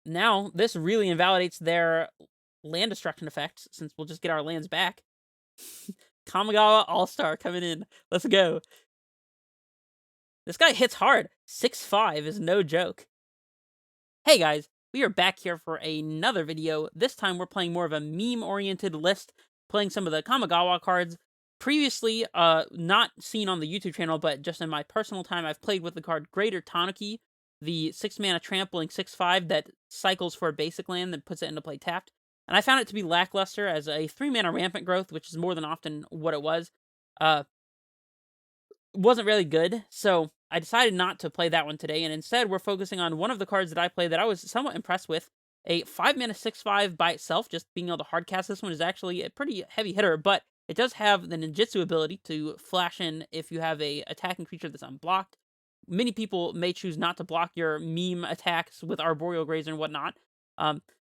now this really invalidates their land destruction effects, since we'll just get our lands back. Kamigawa All-Star coming in. Let's go. This guy hits hard. 6-5 is no joke. Hey guys, we are back here for another video. This time we're playing more of a meme-oriented list, playing some of the Kamigawa cards. Previously, not seen on the YouTube channel, but just in my personal time, I've played with the card Greater Tanuki, the 6-mana trampling 6-5 that cycles for a basic land and puts it into play tapped. And I found it to be lackluster as a 3-mana rampant growth, which is more than often what it was. Wasn't really good, so I decided not to play that one today, and instead we're focusing on one of the cards that I played that I was somewhat impressed with. A 5-mana 6-5 by itself, just being able to hardcast this one is actually a pretty heavy hitter, but it does have the ninjutsu ability to flash in if you have a attacking creature that's unblocked. Many people may choose not to block your meme attacks with Arboreal Grazer and whatnot,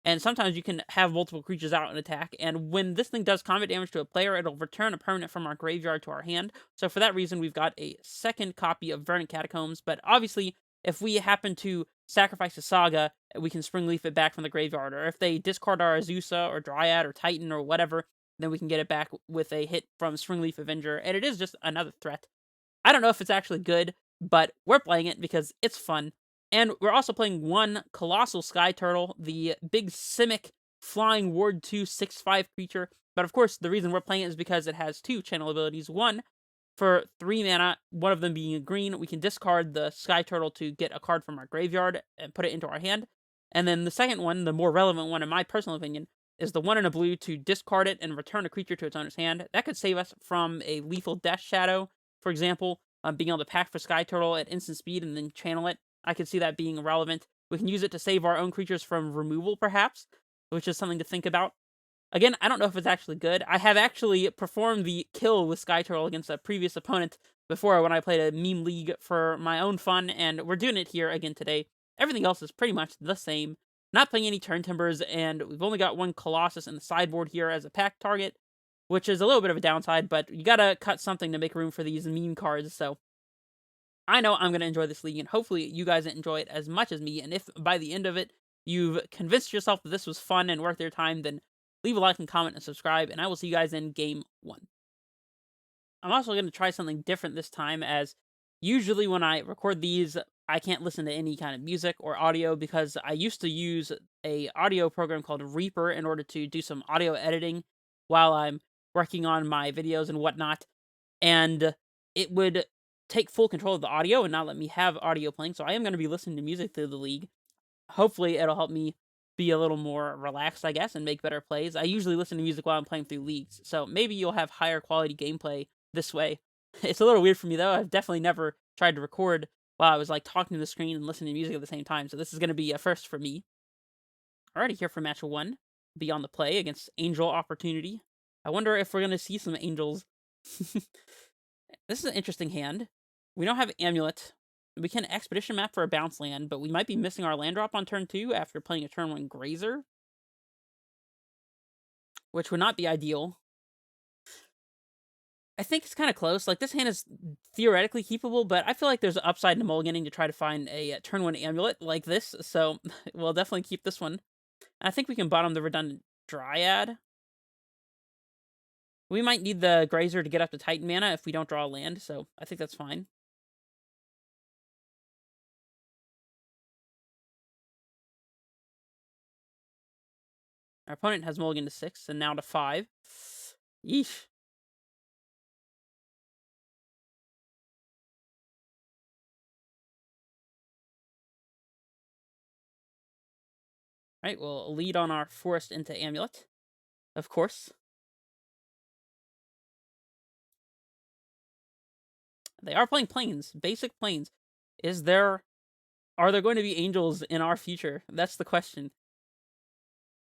and sometimes you can have multiple creatures out and attack, and when this thing does combat damage to a player, it'll return a permanent from our graveyard to our hand. So for that reason, we've got a second copy of Verdant Catacombs, but obviously, if we happen to sacrifice a Saga, we can Springleaf it back from the graveyard, or if they discard our Azusa, or Dryad, or Titan, or whatever, then we can get it back with a hit from Springleaf Avenger, and it is just another threat. I don't know if it's actually good, but we're playing it because it's fun. And we're also playing one Colossal Skyturtle, the big Simic flying Ward 2 6-5 creature. But of course, the reason we're playing it is because it has two channel abilities. One, for 3 mana, one of them being a green, we can discard the Skyturtle to get a card from our graveyard and put it into our hand. And then the second one, the more relevant one in my personal opinion, is the one in a blue to discard it and return a creature to its owner's hand. That could save us from a lethal Death Shadow, for example, being able to pack for Skyturtle at instant speed and then channel it. I could see that being relevant. We can use it to save our own creatures from removal, perhaps, which is something to think about. Again, I don't know if it's actually good. I have actually performed the kill with Skyturtle against a previous opponent before when I played a meme league for my own fun, and we're doing it here again today. Everything else is pretty much the same. Not playing any turn timbers, and we've only got one Colossus in the sideboard here as a pack target, which is a little bit of a downside, but you gotta cut something to make room for these meme cards, so I know I'm going to enjoy this league, and hopefully you guys enjoy it as much as me, and if by the end of it, you've convinced yourself that this was fun and worth your time, then leave a like and comment and subscribe, and I will see you guys in Game 1. I'm also going to try something different this time, as usually when I record these, I can't listen to any kind of music or audio, because I used to use a audio program called Reaper in order to do some audio editing while I'm working on my videos and whatnot, and it would take full control of the audio and not let me have audio playing, so I am going to be listening to music through the league. Hopefully, it'll help me be a little more relaxed, I guess, and make better plays. I usually listen to music while I'm playing through leagues, so maybe you'll have higher quality gameplay this way. It's a little weird for me, though. I've definitely never tried to record while I was, like, talking to the screen and listening to music at the same time, so this is going to be a first for me. Already here for match 1, Beyond the Play against Angel Opportunity. I wonder if we're going to see some Angels. This is an interesting hand. We don't have Amulet. We can Expedition Map for a bounce land, but we might be missing our land drop on turn 2 after playing a turn 1 Grazer, which would not be ideal. I think it's kind of close. Like, this hand is theoretically keepable, but I feel like there's an upside to mulliganing to try to find a turn 1 Amulet like this, so we'll definitely keep this one. I think we can bottom the redundant Dryad. We might need the Grazer to get up to Titan mana if we don't draw a land, so I think that's fine. Our opponent has mulligan to 6, and now to 5. Yeesh. Alright, we'll lead on our forest into Amulet, of course. They are playing plains, basic plains. Are there going to be angels in our future? That's the question.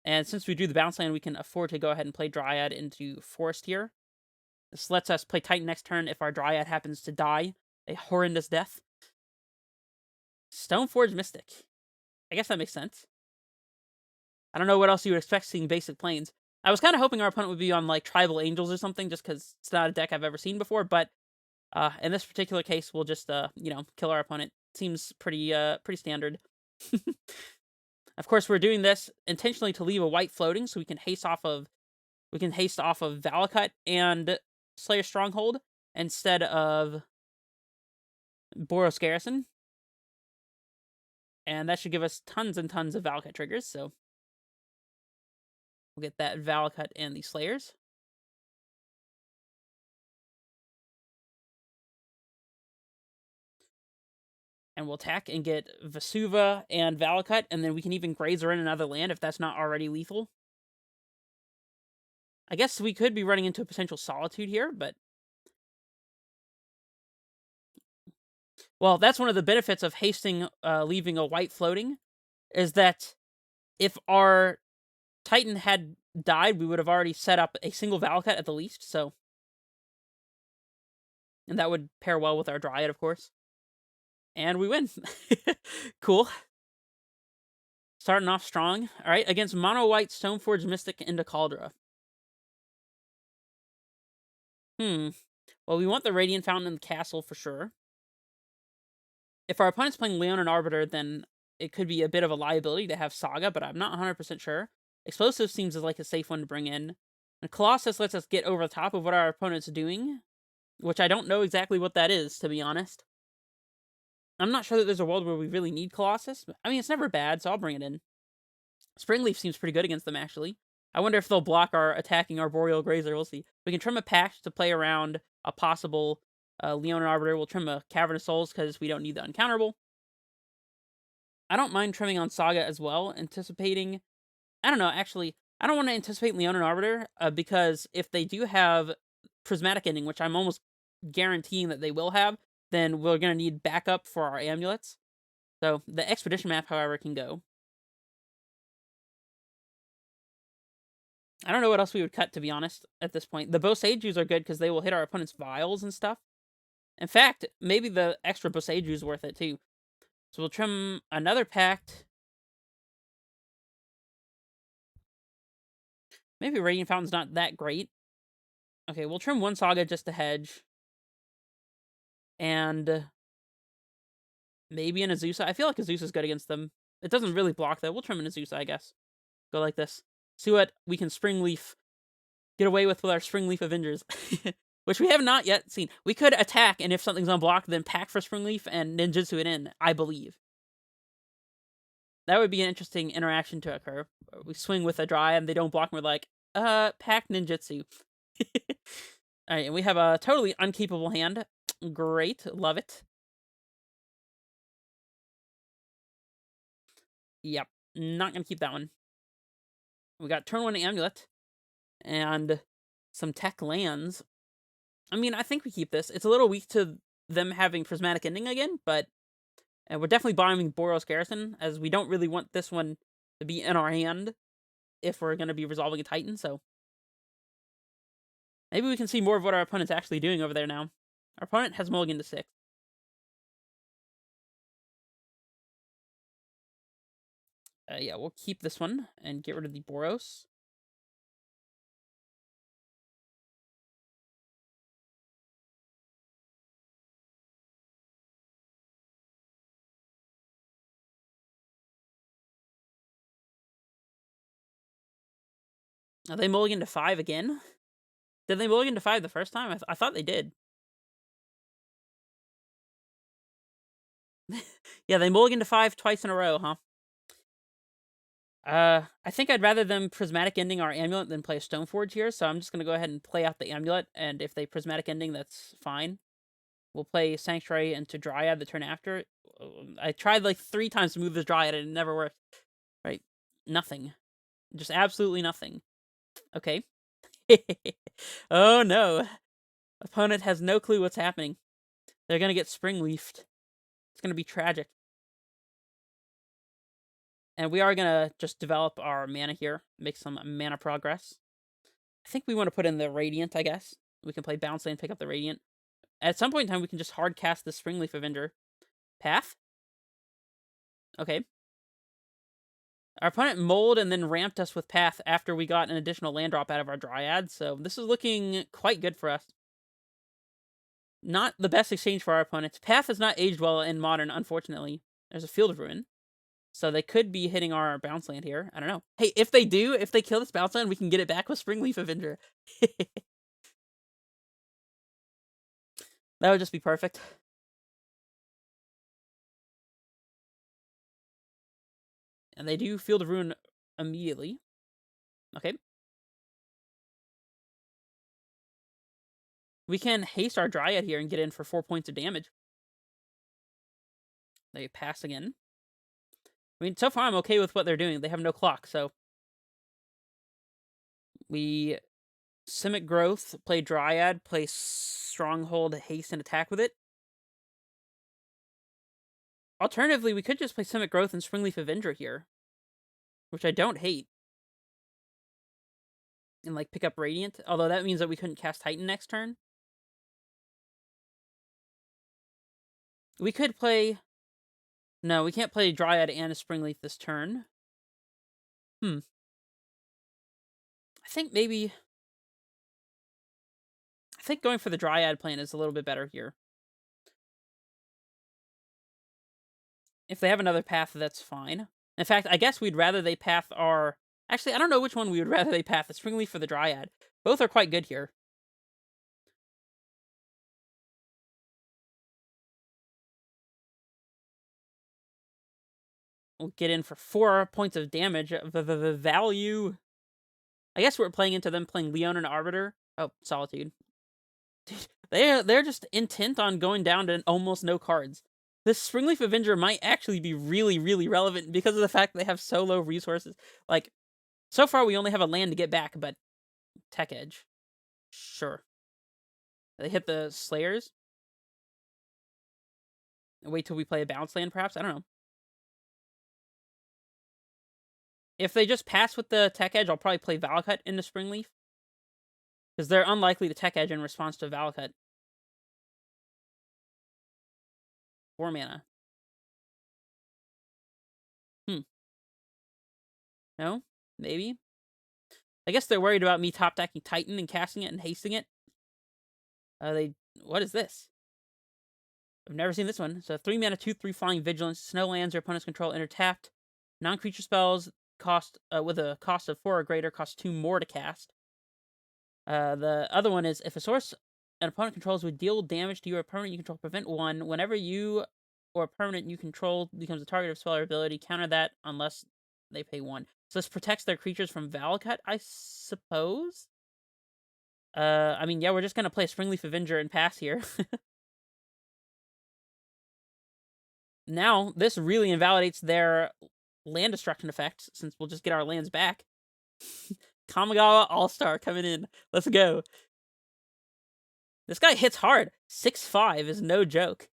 And since we drew the bounce land, we can afford to go ahead and play Dryad into forest here. This lets us play Titan next turn if our Dryad happens to die a horrendous death. Stoneforge Mystic. I guess that makes sense. I don't know what else you would expect seeing basic plains. I was kind of hoping our opponent would be on, like, Tribal Angels or something, just because it's not a deck I've ever seen before, but in this particular case, we'll just, kill our opponent. Seems pretty standard. Of course, we're doing this intentionally to leave a white floating so we can haste off of Valakut and Slayer Stronghold instead of Boros Garrison. And that should give us tons and tons of Valakut triggers, so we'll get that Valakut and the Slayers. And we'll attack and get Vesuva and Valakut, and then we can even Grazer in another land if that's not already lethal. I guess we could be running into a potential Solitude here, but... Well, that's one of the benefits of hasting leaving a white floating, is that if our Titan had died, we would have already set up a single Valakut at the least, so... And that would pair well with our Dryad, of course. And we win. Cool. Starting off strong. Alright, against Mono White Stoneforge Mystic into Caldra. Well, we want the Radiant Fountain in the castle for sure. If our opponent's playing Leonin Arbiter, then it could be a bit of a liability to have Saga, but I'm not 100% sure. Explosive seems like a safe one to bring in. And Colossus lets us get over the top of what our opponent's doing, which I don't know exactly what that is, to be honest. I'm not sure that there's a world where we really need Colossus. I mean, it's never bad, so I'll bring it in. Springleaf seems pretty good against them, actually. I wonder if they'll block our attacking our Boreal Grazer. We'll see. We can trim a Pact to play around a possible Leonin Arbiter. We'll trim a Cavern of Souls because we don't need the uncounterable. I don't mind trimming on Saga as well, anticipating... I don't know, actually, I don't want to anticipate Leonin Arbiter because if they do have Prismatic Ending, which I'm almost guaranteeing that they will have, then we're going to need backup for our amulets. So, the Expedition map, however, can go. I don't know what else we would cut, to be honest, at this point. The Boseijus are good because they will hit our opponent's vials and stuff. In fact, maybe the extra Boseiju is worth it, too. So we'll trim another Pact. Maybe Radiant Fountain's not that great. Okay, we'll trim one Saga just to hedge. And maybe an Azusa. I feel like Azusa's good against them. It doesn't really block, though. We'll trim an Azusa, I guess. Go like this. See what we can Springleaf get away with our Springleaf Avengers. Which we have not yet seen. We could attack, and if something's unblocked, then pack for Springleaf and ninjutsu it in, I believe. That would be an interesting interaction to occur. We swing with a Dryad, and they don't block, and we're like, pack ninjutsu. Alright, and we have a totally uncapable hand. Great, love it. Yep, not gonna keep that one. We got turn 1 Amulet, and some tech lands. I mean, I think we keep this. It's a little weak to them having Prismatic Ending again, but we're definitely bombing Boros Garrison, as we don't really want this one to be in our hand if we're going to be resolving a Titan, so... Maybe we can see more of what our opponent's actually doing over there now. Our opponent has mulligan to 6. Yeah, we'll keep this one and get rid of the Boros. Are they mulligan to 5 again? Did they mulligan to 5 the first time? I thought they did. Yeah, they mulligan to 5 twice in a row, huh? I think I'd rather them Prismatic Ending our Amulet than play a Stoneforge here, so I'm just going to go ahead and play out the Amulet, and if they Prismatic Ending, that's fine. We'll play Sanctuary into Dryad the turn after. I tried like 3 times to move this Dryad, and it never worked. Right? Nothing. Just absolutely nothing. Okay. Oh no. Opponent has no clue what's happening. They're going to get Springleafed. It's going to be tragic. And we are going to just develop our mana here. Make some mana progress. I think we want to put in the Radiant, I guess. We can play Bounce Land, pick up the Radiant. At some point in time, we can just hard cast the Springleaf Avenger. Path? Okay. Our opponent mold and then ramped us with Path after we got an additional land drop out of our Dryad, so this is looking quite good for us. Not the best exchange for our opponents. Path has not aged well in Modern, unfortunately. There's a Field of Ruin. So they could be hitting our bounce land here. I don't know. Hey, if they do, if they kill this bounce land, we can get it back with Springleaf Avenger. That would just be perfect. And they do Field of Ruin immediately. Okay. We can haste our Dryad here and get in for 4 points of damage. They pass again. I mean, so far I'm okay with what they're doing. They have no clock, so... We Simic Growth, play Dryad, play Stronghold, haste, and attack with it. Alternatively, we could just play Simic Growth and Springleaf Avenger here, which I don't hate. And, like, pick up Radiant, although that means that we couldn't cast Titan next turn. We could play... No, we can't play Dryad and a Springleaf this turn. I think maybe... I think going for the Dryad plan is a little bit better here. If they have another path, that's fine. In fact, I guess we'd rather they path our... Actually, I don't know which one we would rather they path, the Springleaf or the Dryad. Both are quite good here. We'll get in for 4 points of damage. The value... I guess we're playing into them playing Leon and Arbiter. Oh, Solitude. They're just intent on going down to almost no cards. This Springleaf Avenger might actually be really, really relevant because of the fact they have so low resources. Like, so far we only have a land to get back, but Tech Edge. Sure. They hit the Slayers. Wait till we play a bounce land, perhaps? I don't know. If they just pass with the Tech Edge, I'll probably play Valakut into Springleaf. Because they're unlikely to Tech Edge in response to Valakut. 4 mana. No? Maybe? I guess they're worried about me top-decking Titan and casting it and hasting it. What is this? I've never seen this one. So 3 mana, 2/3 flying vigilance. Snow lands your opponent's control enter tapped. Non-creature spells cost with a cost of 4 or greater cost 2 more to cast. The other one is if a source an opponent controls would deal damage to your opponent you control, prevent 1. Whenever you or a permanent you control becomes a target of spell or ability, counter that unless they pay 1. So this protects their creatures from Valakut, I suppose? I mean, yeah, we're just gonna play Springleaf Avenger and pass here. Now, this really invalidates their land destruction effects, since we'll just get our lands back. Kamigawa All-Star coming in. Let's go. This guy hits hard. 6/5 is no joke.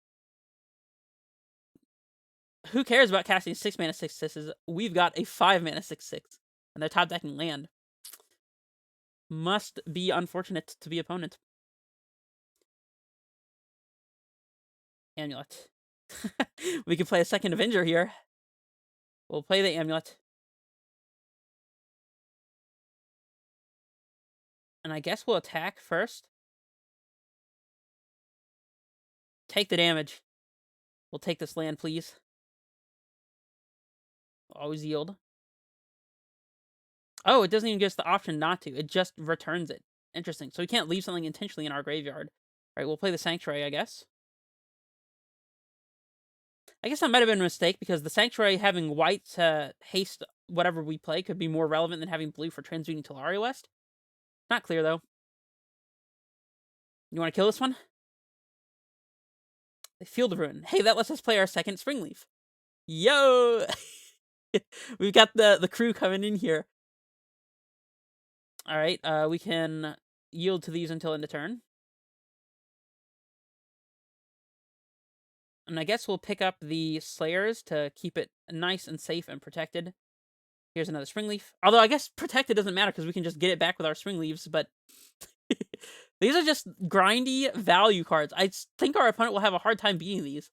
Who cares about casting 6 mana 6/6s? We've got a 5 mana 6/6. And they're top decking land. Must be unfortunate to be opponent. Amulet. We can play a second Avenger here. We'll play the Amulet. And I guess we'll attack first. Take the damage. We'll take this land, please. Always yield. Oh, it doesn't even give us the option not to. It just returns it. Interesting. So we can't leave something intentionally in our graveyard. Alright, we'll play the Sanctuary, I guess. I guess that might have been a mistake, because the Sanctuary having white to haste whatever we play could be more relevant than having blue for transmuting Tolaria West. Not clear, though. You want to kill this one? They Field of Ruin. Hey, that lets us play our second Springleaf. Yo! We've got the crew coming in here. Alright, we can yield to these until end of turn. And I guess we'll pick up the Slayers to keep it nice and safe and protected. Here's another Springleaf. Although I guess protected doesn't matter because we can just get it back with our Springleaves, but... These are just grindy value cards. I think our opponent will have a hard time beating these.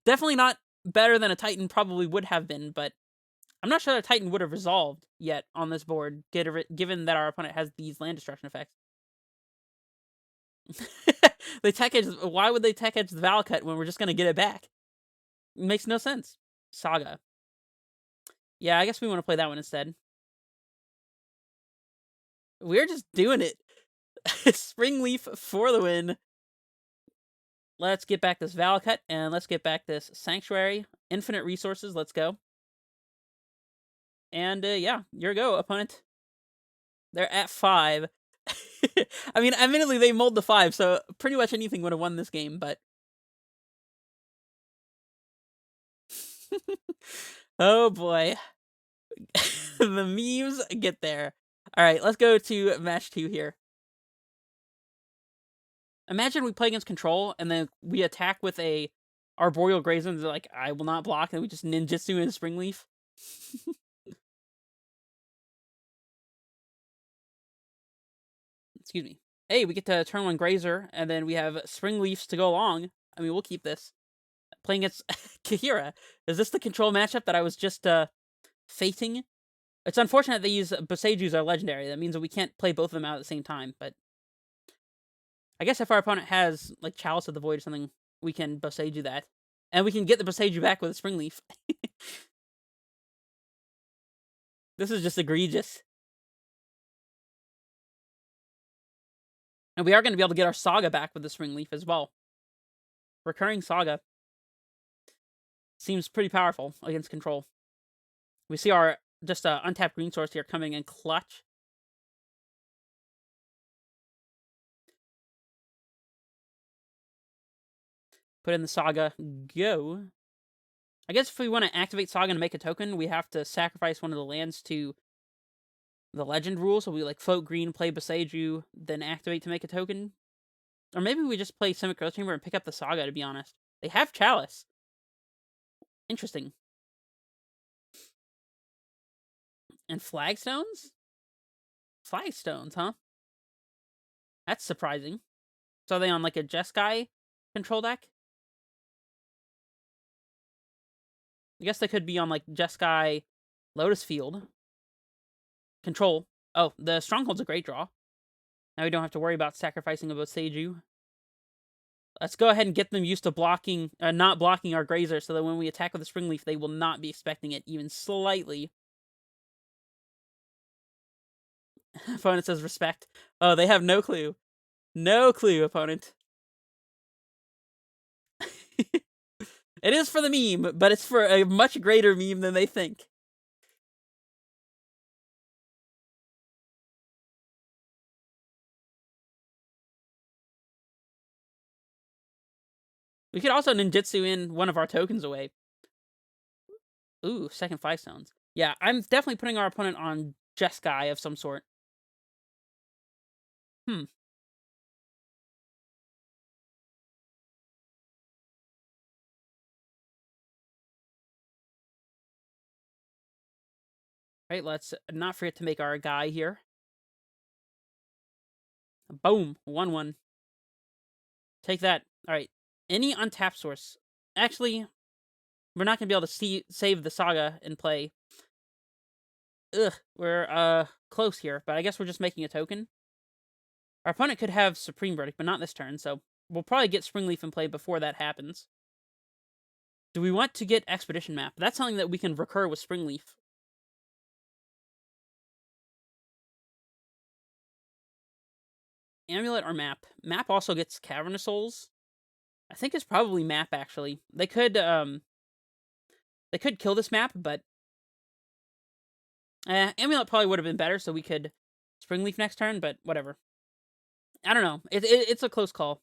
Definitely not better than a Titan probably would have been, but I'm not sure that a Titan would have resolved yet on this board, given that our opponent has these land destruction effects. They tech edge. Why would they tech edge the Valakut when we're just gonna get it back? It makes no sense. Saga. Yeah, I guess we want to play that one instead. We're just doing it. Springleaf for the win. Let's get back this Valakut, and let's get back this Sanctuary. Infinite resources, let's go. And yeah, your go, opponent. They're at 5. I mean, admittedly, they mulled the 5, so pretty much anything would have won this game, but... Oh boy. The memes get there. Alright, let's go to match 2 here. Imagine we play against control, and then we attack with a Arboreal Grazer, and they're like, I will not block, and we just ninjutsu in a Springleaf. Excuse me. Hey, we get to turn 1 Grazer, and then we have Springleafs to go along. I mean, we'll keep this. Playing against Kahira. Is this the control matchup that I was just fating? It's unfortunate they use Boseijus are legendary. That means that we can't play both of them out at the same time, but... I guess if our opponent has, like, Chalice of the Void or something, we can Boseiju that. And we can get the Boseiju back with a Springleaf. This is just egregious. And we are going to be able to get our Saga back with the Springleaf as well. Recurring Saga. Seems pretty powerful against control. We see our just untapped green source here coming in clutch. Put in the Saga. Go. I guess if we want to activate Saga and make a token, we have to sacrifice one of the lands to the legend rule. So we like float green, play Boseiju, then activate to make a token. Or maybe we just play Simic Growth Chamber and pick up the Saga, to be honest. They have Chalice. Interesting. And Flagstones? Flagstones, huh? That's surprising. So are they on like a Jeskai control deck? I guess they could be on like Jeskai Lotus Field. Control. Oh, the Stronghold's a great draw. Now we don't have to worry about sacrificing a Boseiju. Let's go ahead and get them used to blocking, not blocking our Grazer, so that when we attack with a Springleaf, they will not be expecting it even slightly. Opponent says respect. Oh, they have no clue. No clue, opponent. It is for the meme, but it's for a much greater meme than they think. We could also ninjutsu in one of our tokens away. Ooh, second 5 stones. Yeah, I'm definitely putting our opponent on Jeskai of some sort. Right, let's not forget to make our guy here. Boom, 1-1. Take that. Alright, any untapped source. Actually, we're not going to be able to save the Saga in play. Ugh, we're close here, but I guess we're just making a token. Our opponent could have Supreme Verdict, but not this turn, so we'll probably get Springleaf in play before that happens. Do we want to get Expedition Map? That's something that we can recur with Springleaf. Amulet or Map? Map also gets Cavernous Souls. I think it's probably Map, actually. They could kill this Map, but Amulet probably would have been better, so we could Springleaf next turn, but whatever. I don't know. It's a close call.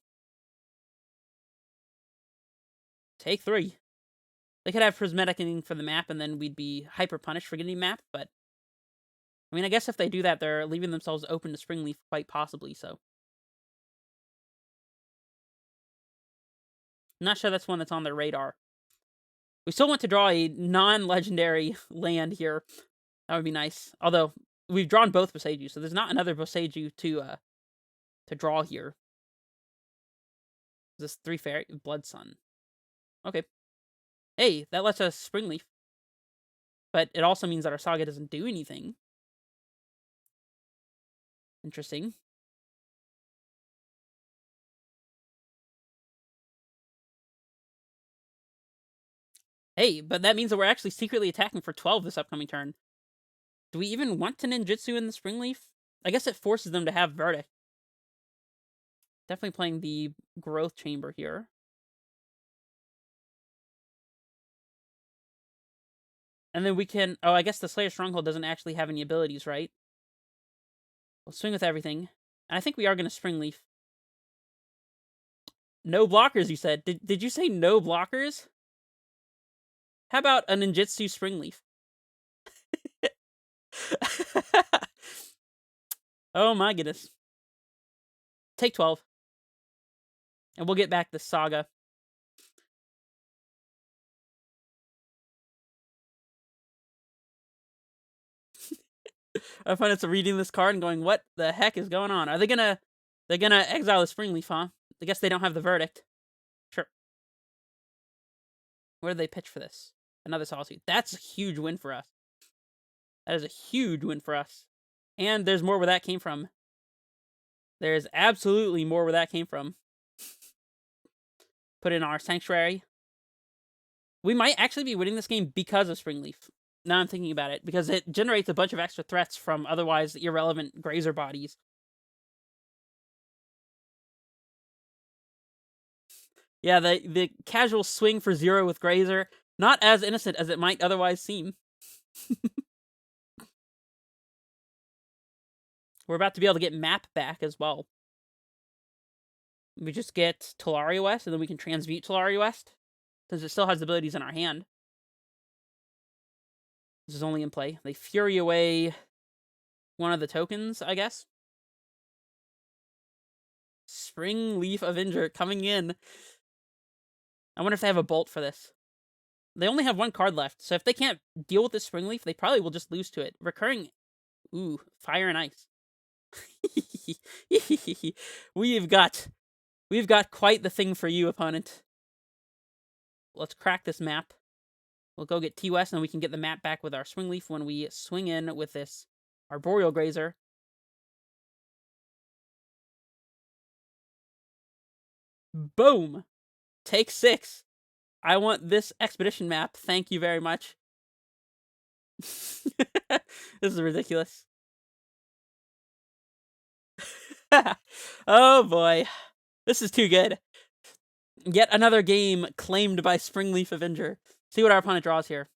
Take 3. They could have Prismaticing for the Map, and then we'd be hyper-punished for getting Map, but... I mean, I guess if they do that, they're leaving themselves open to Springleaf, quite possibly, so... I'm not sure that's one that's on their radar. We still want to draw a non-legendary land here. That would be nice. Although, we've drawn both Boseiju, so there's not another Boseiju to draw here. This 3 Fairy Blood Sun. Okay. Hey, that lets us Springleaf. But it also means that our Saga doesn't do anything. Interesting. Hey, but that means that we're actually secretly attacking for 12 this upcoming turn. Do we even want to ninjutsu in the Spring Leaf? I guess it forces them to have Verdict. Definitely playing the Growth Chamber here. And then we can... Oh, I guess the Slayer Stronghold doesn't actually have any abilities, right? We'll swing with everything. And I think we are going to Spring Leaf. No blockers, you said. Did you say no blockers? How about a ninjutsu Spring Leaf? Oh my goodness. Take 12. And we'll get back the Saga. I find it's reading this card and going, what the heck is going on? Are they gonna... They're gonna exile the Spring Leaf, huh? I guess they don't have the Verdict. Sure. Where do they pitch for this? Another Solitude. That's a huge win for us. That is a huge win for us. And there's more where that came from. There's absolutely more where that came from. Put in our Sanctuary. We might actually be winning this game because of Spring Leaf. Now I'm thinking about it. Because it generates a bunch of extra threats from otherwise irrelevant Grazer bodies. Yeah, the casual swing for 0 with Grazer. Not as innocent as it might otherwise seem. We're about to be able to get Map back as well. We just get Talaria West, and then we can transmute Talaria West. Since it still has abilities in our hand. This is only in play. They Fury away one of the tokens, I guess. Spring Leaf Avenger coming in. I wonder if they have a Bolt for this. They only have one card left, so if they can't deal with this Spring Leaf, they probably will just lose to it. Recurring... Ooh, Fire and Ice. We've got quite the thing for you, opponent. Let's crack this map. We'll go get T-West, and then we can get the map back with our Swing Leaf when we swing in with this Arboreal Grazer. Boom! Take 6. I want this expedition map. Thank you very much. This is ridiculous. Oh boy. This is too good. Yet another game claimed by Spring Leaf Avenger. See what our opponent draws here.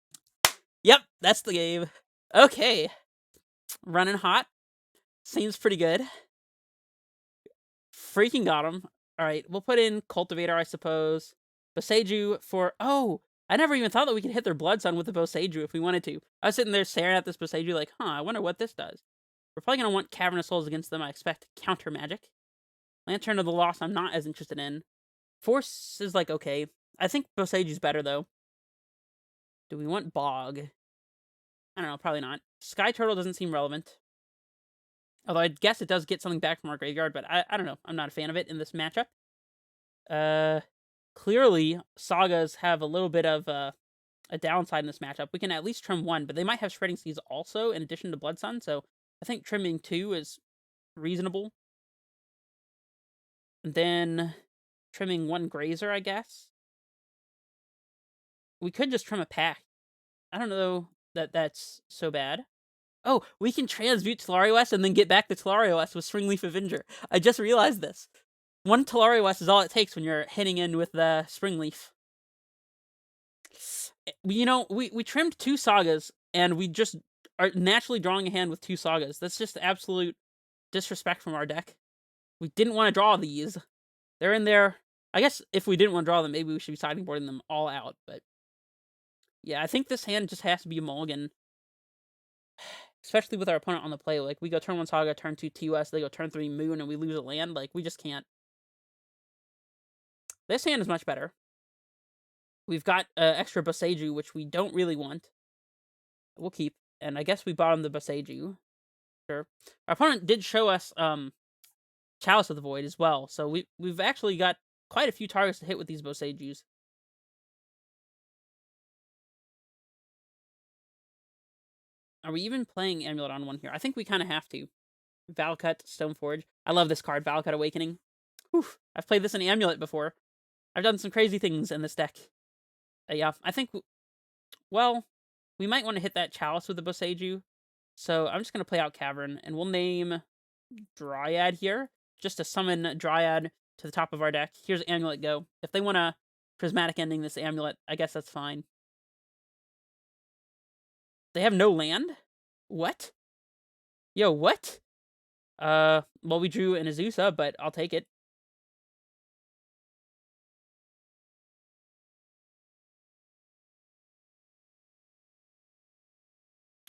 Yep, that's the game. Okay. Running hot. Seems pretty good. Freaking got him. Alright, we'll put in Cultivator, I suppose. Boseijus for... Oh! I never even thought that we could hit their Blood Sun with the Boseijus if we wanted to. I was sitting there staring at this Boseijus like, I wonder what this does. We're probably going to want Cavernous Souls against them. I expect counter magic. Lantern of the Lost I'm not as interested in. Force is like, okay. I think Boseijus better, though. Do we want Bog? I don't know, probably not. Skyturtle doesn't seem relevant. Although I guess it does get something back from our graveyard, but I don't know. I'm not a fan of it in this matchup. Clearly, Sagas have a little bit of a downside in this matchup. We can at least trim 1, but they might have Shredding Seas also in addition to Blood Sun, so I think trimming 2 is reasonable. And then trimming 1 Grazer, I guess. We could just trim a pack. I don't know that that's so bad. Oh, we can transmute Talaria West and then get back to Talaria West with Spring Leaf Avenger. I just realized this. 1 Talaria West is all it takes when you're hitting in with the Spring Leaf. You know, we trimmed 2 Sagas, and we just are naturally drawing a hand with 2 Sagas. That's just absolute disrespect from our deck. We didn't want to draw these. They're in there. I guess if we didn't want to draw them, maybe we should be sideboarding them all out, but... Yeah, I think this hand just has to be a mulligan. Especially with our opponent on the play. Like, we go turn 1 Saga, turn 2 TOS, they go turn 3 Moon, and we lose a land. Like, we just can't. This hand is much better. We've got extra Boseijus, which we don't really want. We'll keep. And I guess we bottom the Boseijus. Sure. Our opponent did show us Chalice of the Void as well. So we've actually got quite a few targets to hit with these Boseijus. Are we even playing Amulet on 1 here? I think we kind of have to. Valcut, Stoneforge. I love this card, Valcut Awakening. Whew. I've played this in Amulet before. I've done some crazy things in this deck. Yeah, I think Well, we might want to hit that Chalice with the Boseiju. So I'm just going to play out Cavern, and we'll name Dryad here, just to summon Dryad to the top of our deck. Here's Amulet go. If they want to prismatic ending this Amulet, I guess that's fine. They have no land? What? Yo, what? Well, we drew an Azusa, but I'll take it.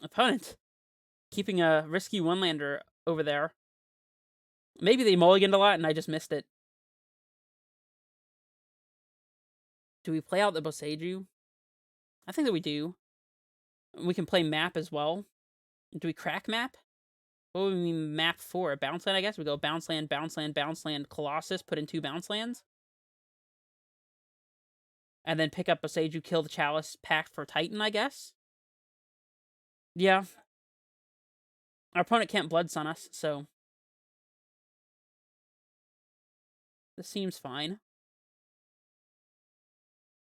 Opponent. Keeping a risky one-lander over there. Maybe they mulliganed a lot and I just missed it. Do we play out the Boseiju? I think that we do. We can play map as well. Do we crack map? What would we map for? A bounce land, I guess? We go bounce land, bounce land, bounce land, Colossus, put in 2 bounce lands. And then pick up Boseiju, kill the Chalice, pack for Titan, I guess? Yeah. Our opponent can't Blood Sun us, so this seems fine.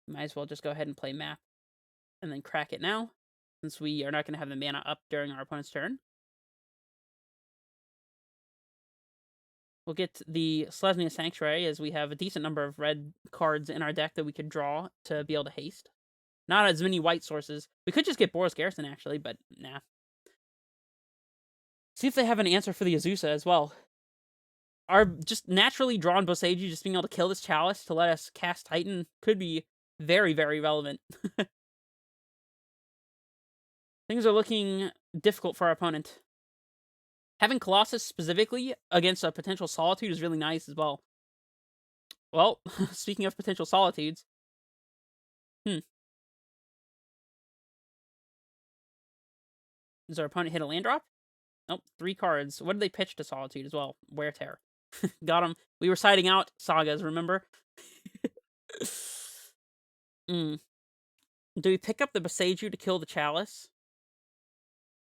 Might as well just go ahead and play map. And then crack it now, since we are not going to have the mana up during our opponent's turn. We'll get the Selesnya Sanctuary, as we have a decent number of red cards in our deck that we could draw to be able to haste. Not as many white sources. We could just get Boros Garrison, actually, but nah. See if they have an answer for the Azusa as well. Our just naturally drawn Boseiju just being able to kill this Chalice to let us cast Titan could be very, very relevant. Things are looking difficult for our opponent. Having Colossus specifically against a potential Solitude is really nice as well. Well, speaking of potential Solitudes. Does our opponent hit a land drop? Nope, 3 cards. What did they pitch to Solitude as well? Wear Tear. Got him. We were siding out Sagas, remember? Do we pick up the Boseiju to kill the Chalice?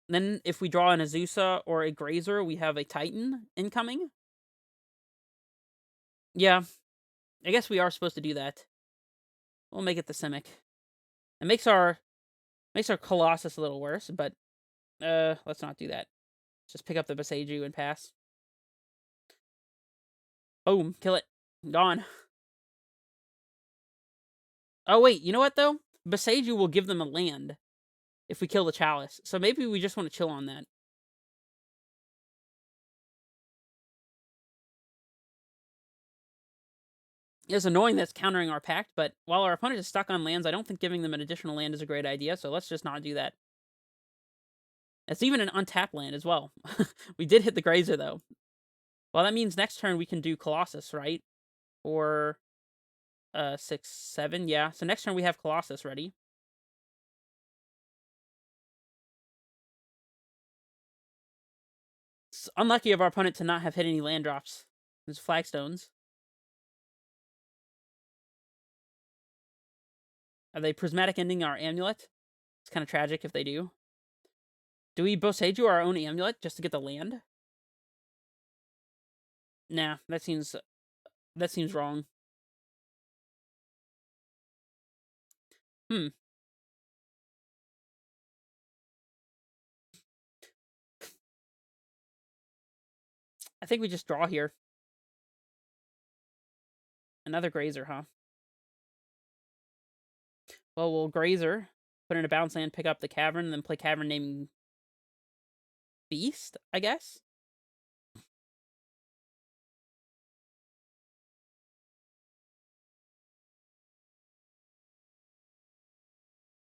Then if we draw an Azusa or a Grazer, we have a Titan incoming? Yeah. I guess we are supposed to do that. We'll make it the Simic. It makes our Colossus a little worse, but let's not do that. Just pick up the Boseiju and pass. Boom, kill it. Gone. Oh wait, you know what though? Boseiju will give them a land if we kill the Chalice. So maybe we just want to chill on that. It's annoying that's countering our pact, but while our opponent is stuck on lands, I don't think giving them an additional land is a great idea, so let's just not do that. It's even an untapped land as well. We did hit the Grazer, though. Well, that means next turn we can do Colossus, right? Or 6, 7, yeah. So next turn we have Colossus ready. It's unlucky of our opponent to not have hit any land drops. There's flagstones. Are they prismatic ending our Amulet? It's kind of tragic if they do. Do we Boseiju our own Amulet just to get the land? Nah, that seems wrong. I think we just draw here. Another Grazer, huh? Well, we'll Grazer, put in a bounce land, pick up the Cavern, and then play Cavern naming Beast, I guess?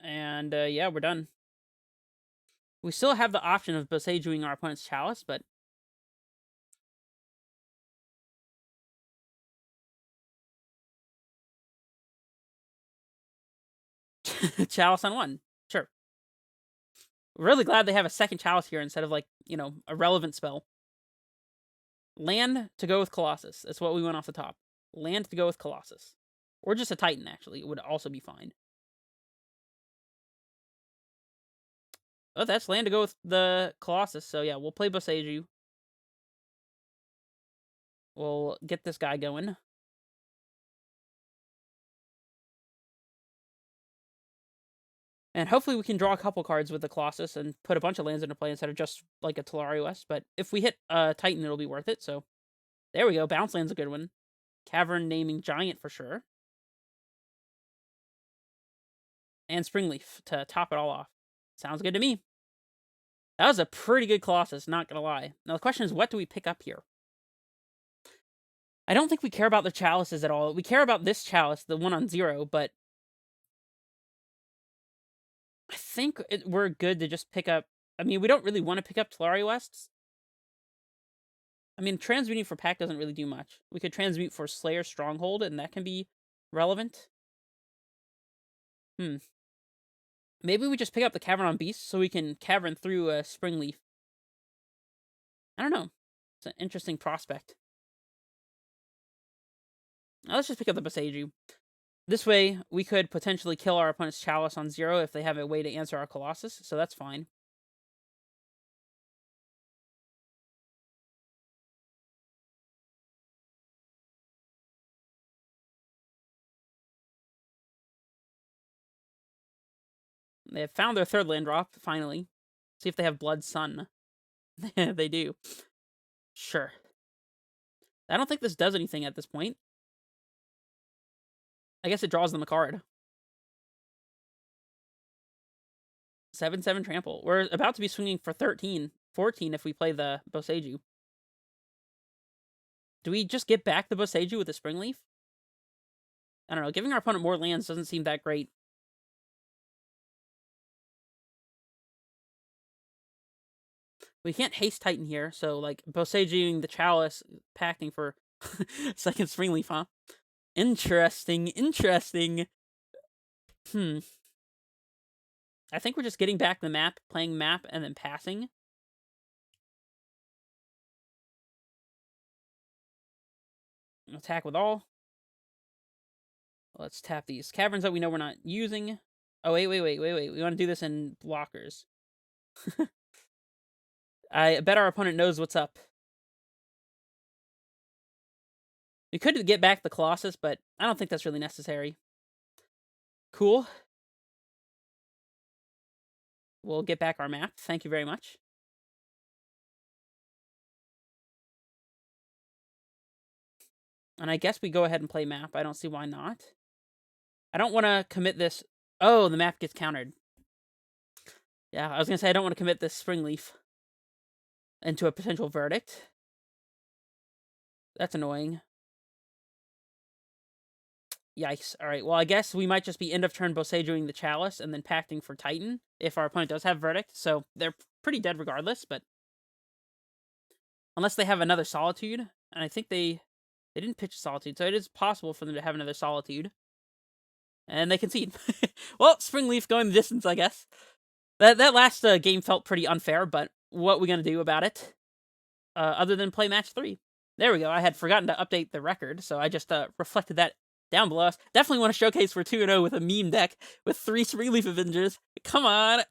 And, yeah, we're done. We still have the option of Boseijuing our opponent's Chalice, but... Chalice on 1. Sure. Really glad they have a second Chalice here instead of, like, you know, a relevant spell. Land to go with Colossus. That's what we went off the top. Land to go with Colossus. Or just a Titan, actually. It would also be fine. Oh, that's land to go with the Colossus. So, yeah, we'll play Boseiju. We'll get this guy going. And hopefully we can draw a couple cards with the Colossus and put a bunch of lands into play instead of just like a Tolari West. But if we hit Titan, it'll be worth it. So there we go. Bounce land's a good one. Cavern Naming Giant for sure. And Springleaf to top it all off. Sounds good to me. That was a pretty good Colossus, not gonna lie. Now the question is, what do we pick up here? I don't think we care about the chalices at all. We care about this chalice, the one on 0, but I think we're good to just pick up... I mean, we don't really want to pick up Tolari Wests. I mean, transmuting for Pack doesn't really do much. We could transmute for Slayer Stronghold, and that can be relevant. Maybe we just pick up the Cavern on Beast so we can cavern through a Springleaf. I don't know. It's an interesting prospect. Now let's just pick up the Boseijus. This way, we could potentially kill our opponent's Chalice on 0 if they have a way to answer our Colossus, so that's fine. They have found their 3rd land drop, finally. See if they have Blood Sun. They do. Sure. I don't think this does anything at this point. I guess it draws them a card. 7/7 trample. We're about to be swinging for 13. 14 if we play the Boseijus. Do we just get back the Boseijus with the Springleaf? I don't know. Giving our opponent more lands doesn't seem that great. We can't haste Titan here, so, like, Boseijus the Chalice, packing for 2nd Springleaf, huh? Interesting. I think we're just getting back the map, playing map, and then passing. Attack with all. Let's tap these caverns that we know we're not using. Oh, wait. We want to do this in blockers. I bet our opponent knows what's up. We could get back the Colossus, but I don't think that's really necessary. Cool. We'll get back our map. Thank you very much. And I guess we go ahead and play map. I don't see why not. I don't want to commit this... Oh, the map gets countered. Yeah, I was going to say I don't want to commit this Springleaf into a potential verdict. That's annoying. Yikes. Alright, well, I guess we might just be end of turn Boseijus the Chalice and then pacting for Titan if our opponent does have verdict. So they're pretty dead regardless, but... Unless they have another Solitude. And I think they didn't pitch a Solitude, so it is possible for them to have another Solitude. And they concede. Well, Springleaf going the distance, I guess. That last game felt pretty unfair, but what we gonna do about it? Other than play match 3. There we go. I had forgotten to update the record, so I just reflected that down below. Definitely want to showcase for 2-0 with a meme deck with 3 Springleaf Avengers. Come on!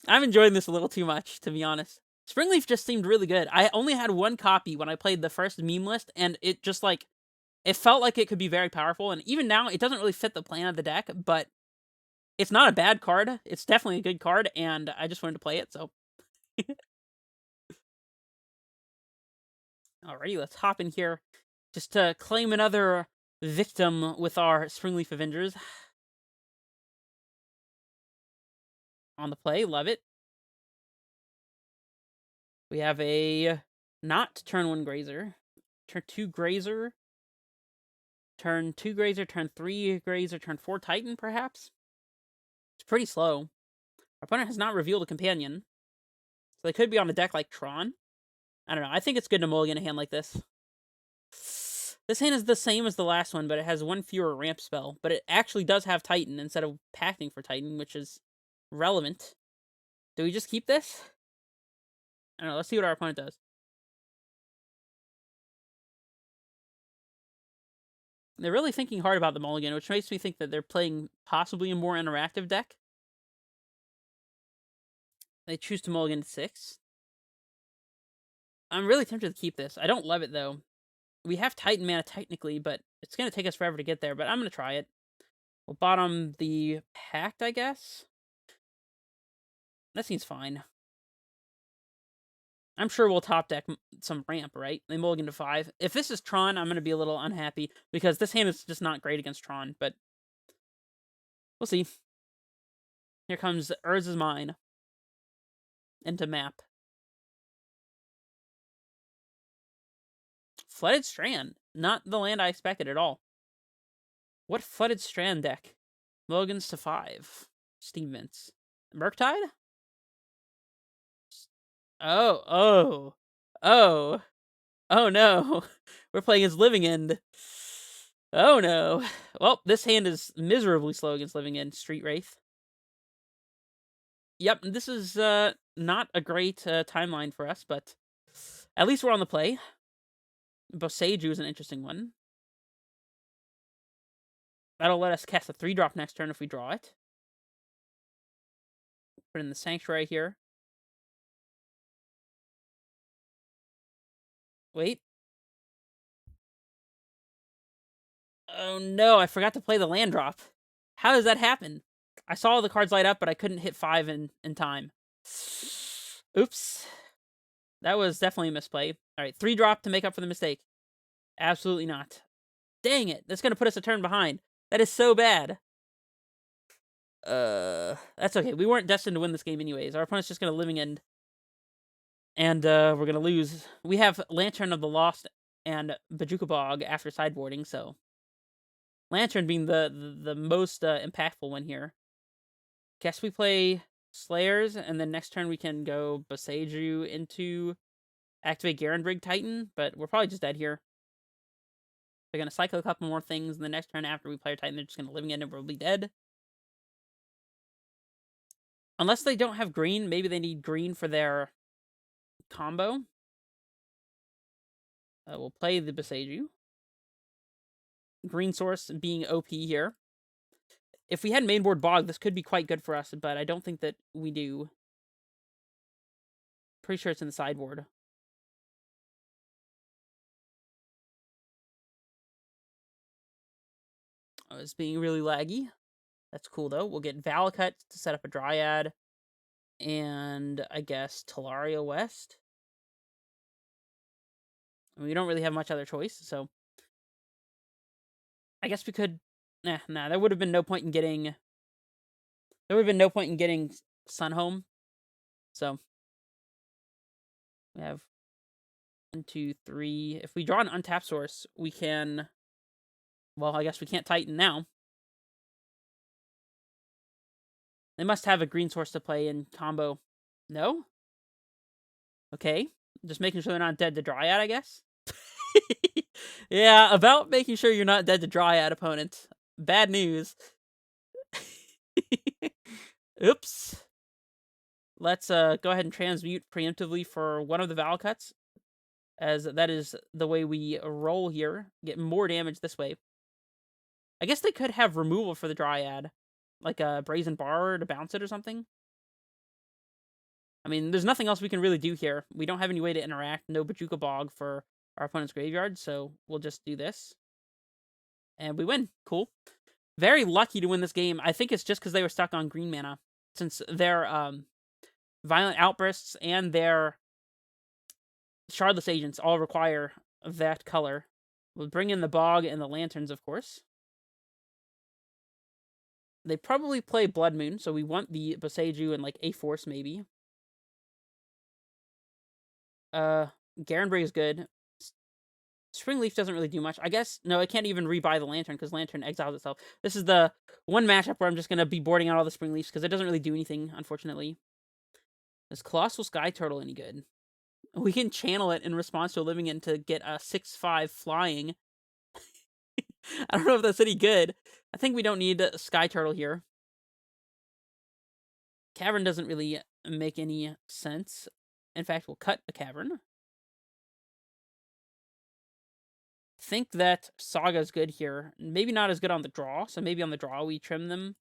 I'm enjoying this a little too much, to be honest. Springleaf just seemed really good. I only had 1 copy when I played the first meme list, and it just, like... It felt like it could be very powerful, and even now, it doesn't really fit the plan of the deck, but... It's not a bad card. It's definitely a good card, and I just wanted to play it, so... Alrighty, let's hop in here just to claim another victim with our Springleaf Avengers. On the play, love it. We have a not turn 1 Grazer, turn 2 Grazer, turn 2 Grazer, turn 3 Grazer, turn 4 Titan, perhaps? It's pretty slow. Our opponent has not revealed a companion, so they could be on a deck like Tron. I don't know. I think it's good to mulligan a hand like this. This hand is the same as the last one, but it has 1 fewer ramp spell. But it actually does have Titan instead of packing for Titan, which is relevant. Do we just keep this? I don't know. Let's see what our opponent does. They're really thinking hard about the mulligan, which makes me think that they're playing possibly a more interactive deck. They choose to mulligan 6. I'm really tempted to keep this. I don't love it, though. We have Titan mana, technically, but it's going to take us forever to get there, but I'm going to try it. We'll bottom the Pact, I guess? That seems fine. I'm sure we'll top deck some ramp, right? They mulligan to 5. If this is Tron, I'm going to be a little unhappy, because this hand is just not great against Tron, but we'll see. Here comes Urza's Mine into map. Flooded Strand. Not the land I expected at all. What Flooded Strand deck? Mulligans to 5. Steam Mints. Murktide? Oh. Oh no. We're playing as Living End. Oh no. Well, this hand is miserably slow against Living End. Street Wraith. Yep, this is not a great timeline for us, but at least we're on the play. Boseijus is an interesting one. That'll let us cast a 3-drop next turn if we draw it. Put in the Sanctuary here. Wait. Oh no, I forgot to play the land drop. How does that happen? I saw the cards light up, but I couldn't hit 5 in time. Oops. That was definitely a misplay. Alright, 3-drop to make up for the mistake. Absolutely not. Dang it, that's going to put us a turn behind. That is so bad. That's okay. We weren't destined to win this game anyways. Our opponent's just going to Living End. And we're going to lose. We have Lantern of the Lost and Bajuka Bog after sideboarding, so Lantern being the most impactful one here. Guess we play Slayers, and then next turn we can go Boseiju into activate Garenbrig Titan, but we're probably just dead here. They're going to cycle a couple more things, and the next turn after we play our Titan, they're just going to Living End and we'll be dead. Unless they don't have green, maybe they need green for their combo. We'll play the Boseiju. Green source being OP here. If we had mainboard Bog, this could be quite good for us, but I don't think that we do. Pretty sure it's in the sideboard. Oh, it's being really laggy. That's cool, though. We'll get Valakut to set up a Dryad. And, I guess, Talaria West. We don't really have much other choice, so I guess we could. Nah. There would have been no point in getting. Sunhome. So we have 1, 2, 3. If we draw an untapped source, we can. Well, I guess we can't Titan now. They must have a green source to play in combo. No? Okay. Just making sure they're not dead to Dryad, I guess. Yeah, about making sure you're not dead to Dryad, opponent. Bad news. Oops. Let's go ahead and transmute preemptively for one of the Valakuts, as that is the way we roll here. Get more damage this way. I guess they could have removal for the Dryad, like a Brazen Bar to bounce it or something. I mean, there's nothing else we can really do here. We don't have any way to interact. No Bajuka Bog for our opponent's graveyard, so we'll just do this. And we win. Cool. Very lucky to win this game. I think it's just because they were stuck on green mana, since their Violent Outbursts and their Shardless Agents all require that color. We'll bring in the Bog and the Lanterns, of course. They probably play Blood Moon, so we want the Boseiju and, like, A-Force, maybe. Garenbrig is good. Springleaf doesn't really do much. I guess, no, I can't even rebuy the Lantern, because Lantern exiles itself. This is the one matchup where I'm just going to be boarding out all the Springleafs, because it doesn't really do anything, unfortunately. Is Colossal Skyturtle any good? We can channel it in response to Living End to get a 6/5 flying. I don't know if that's any good. I think we don't need a Skyturtle here. Cavern doesn't really make any sense. In fact, we'll cut a Cavern. Think that Saga's good here. Maybe not as good on the draw, so maybe on the draw we trim them.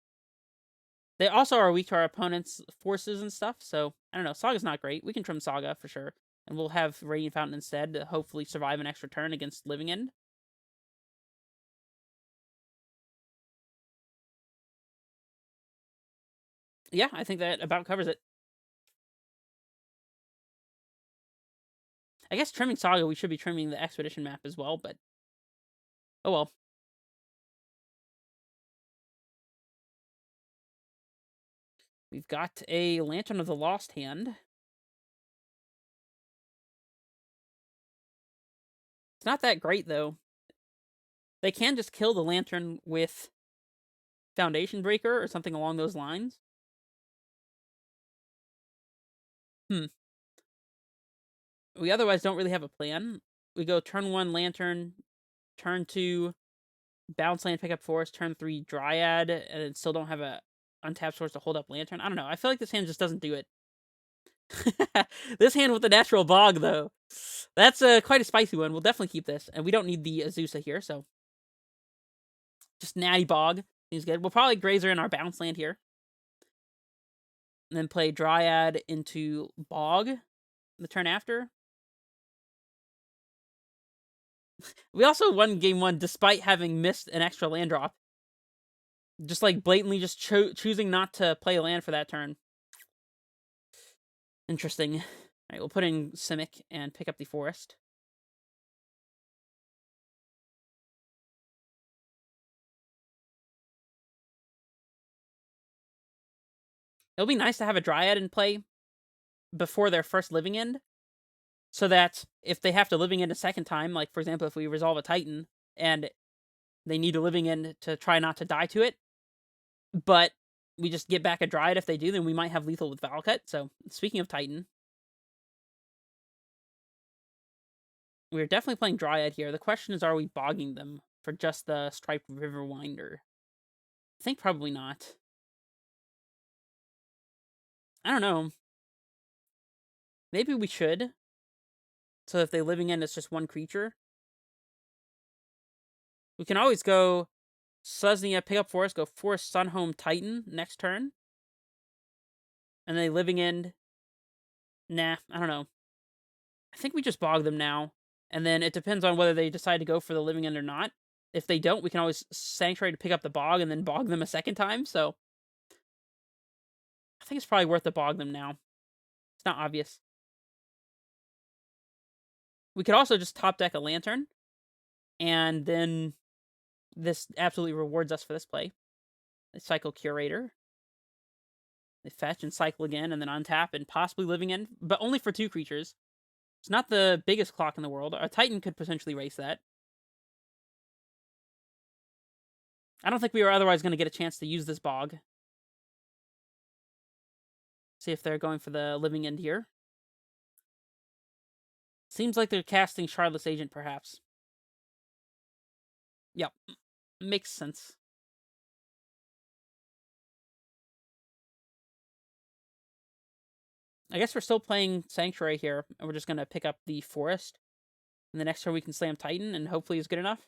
They also are weak to our opponent's forces and stuff, so I don't know. Saga's not great. We can trim Saga for sure. And we'll have Radiant Fountain instead to hopefully survive an extra turn against Living End. Yeah, I think that about covers it. I guess trimming Saga, we should be trimming the Expedition map as well, but oh well. We've got a Lantern of the Lost Hand. It's not that great, though. They can just kill the Lantern with Foundation Breaker or something along those lines. We otherwise don't really have a plan. We go turn 1 Lantern, turn 2 Bounce Land, pick up Forest, turn 3 Dryad, and still don't have a untapped source to hold up Lantern. I don't know. I feel like this hand just doesn't do it. This hand with the natural bog, though. That's quite a spicy one. We'll definitely keep this. And we don't need the Azusa here, so just natty bog. Seems good. We'll probably Grazer in our bounce land here. And then play Dryad into bog the turn after. We also won game 1 despite having missed an extra land drop. Just like blatantly just choosing not to play a land for that turn. Interesting. Alright, we'll put in Simic and pick up the Forest. It'll be nice to have a Dryad in play before their first living end, so that if they have to living end a second time, like for example if we resolve a Titan and they need a living end to try not to die to it, but we just get back a Dryad if they do, then we might have lethal with Valakut. So speaking of Titan, we're definitely playing Dryad here. The question is, are we bogging them for just the Striped Riverwinder? I think probably not. I don't know. Maybe we should. So if they living end, it's just one creature. We can always go Selesnya, pick up Forest, go Forest, Sunhome, Titan next turn. And then living end. Nah, I don't know. I think we just bog them now. And then it depends on whether they decide to go for the living end or not. If they don't, we can always Sanctuary to pick up the bog and then bog them a second time. So I think it's probably worth to bog them now. It's not obvious. We could also just top deck a Lantern. And then this absolutely rewards us for this play. They cycle Curator. They fetch and cycle again, and then untap and possibly living end, but only for 2 creatures. It's not the biggest clock in the world. A Titan could potentially race that. I don't think we were otherwise going to get a chance to use this bog. See if they're going for the living end here. Seems like they're casting Shardless Agent, perhaps. Yep. Makes sense. I guess we're still playing Sanctuary here, and we're just going to pick up the Forest. And the next turn we can slam Titan, and hopefully is good enough.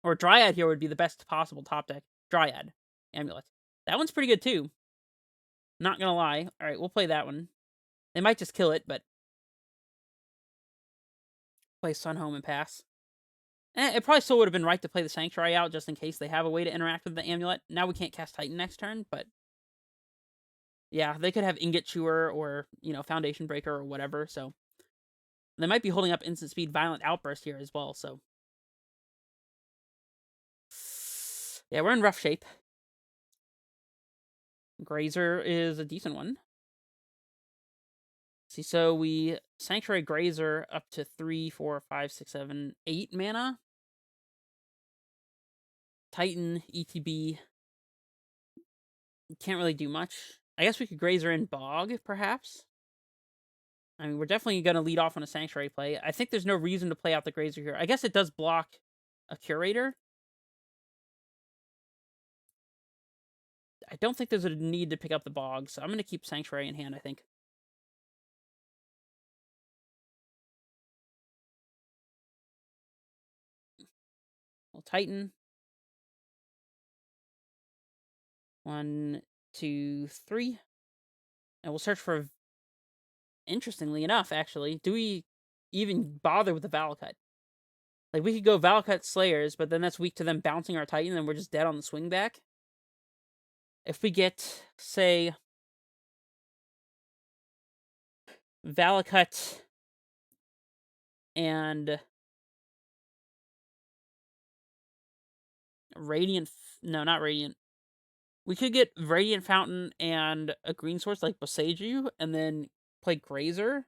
Or Dryad here would be the best possible top deck. Dryad. Amulet. That one's pretty good, too. Not gonna lie. Alright, we'll play that one. They might just kill it, but play Sunhome and pass. It probably still would have been right to play the Sanctuary out, just in case they have a way to interact with the Amulet. Now we can't cast Titan next turn, but yeah, they could have Ingot Chewer or, Foundation Breaker or whatever, so they might be holding up Instant Speed Violent Outburst here as well, so yeah, we're in rough shape. Grazer is a decent one. See, so we Sanctuary Grazer up to 3, 4, 5, 6, 7, 8 mana. Titan, ETB. Can't really do much. I guess we could Grazer in Bog, perhaps. I mean, we're definitely going to lead off on a Sanctuary play. I think there's no reason to play out the Grazer here. I guess it does block a Curator. I don't think there's a need to pick up the Bog, so I'm going to keep Sanctuary in hand, I think. We'll Titan. 1, 2, 3. And we'll search for... Interestingly enough, actually, do we even bother with the Valakut? Like, we could go Valakut Slayers, but then that's weak to them bouncing our Titan, and we're just dead on the swing back. If we get, say, Valakut and no, not Radiant. We could get Radiant Fountain and a green source like Boseiju, and then play Grazer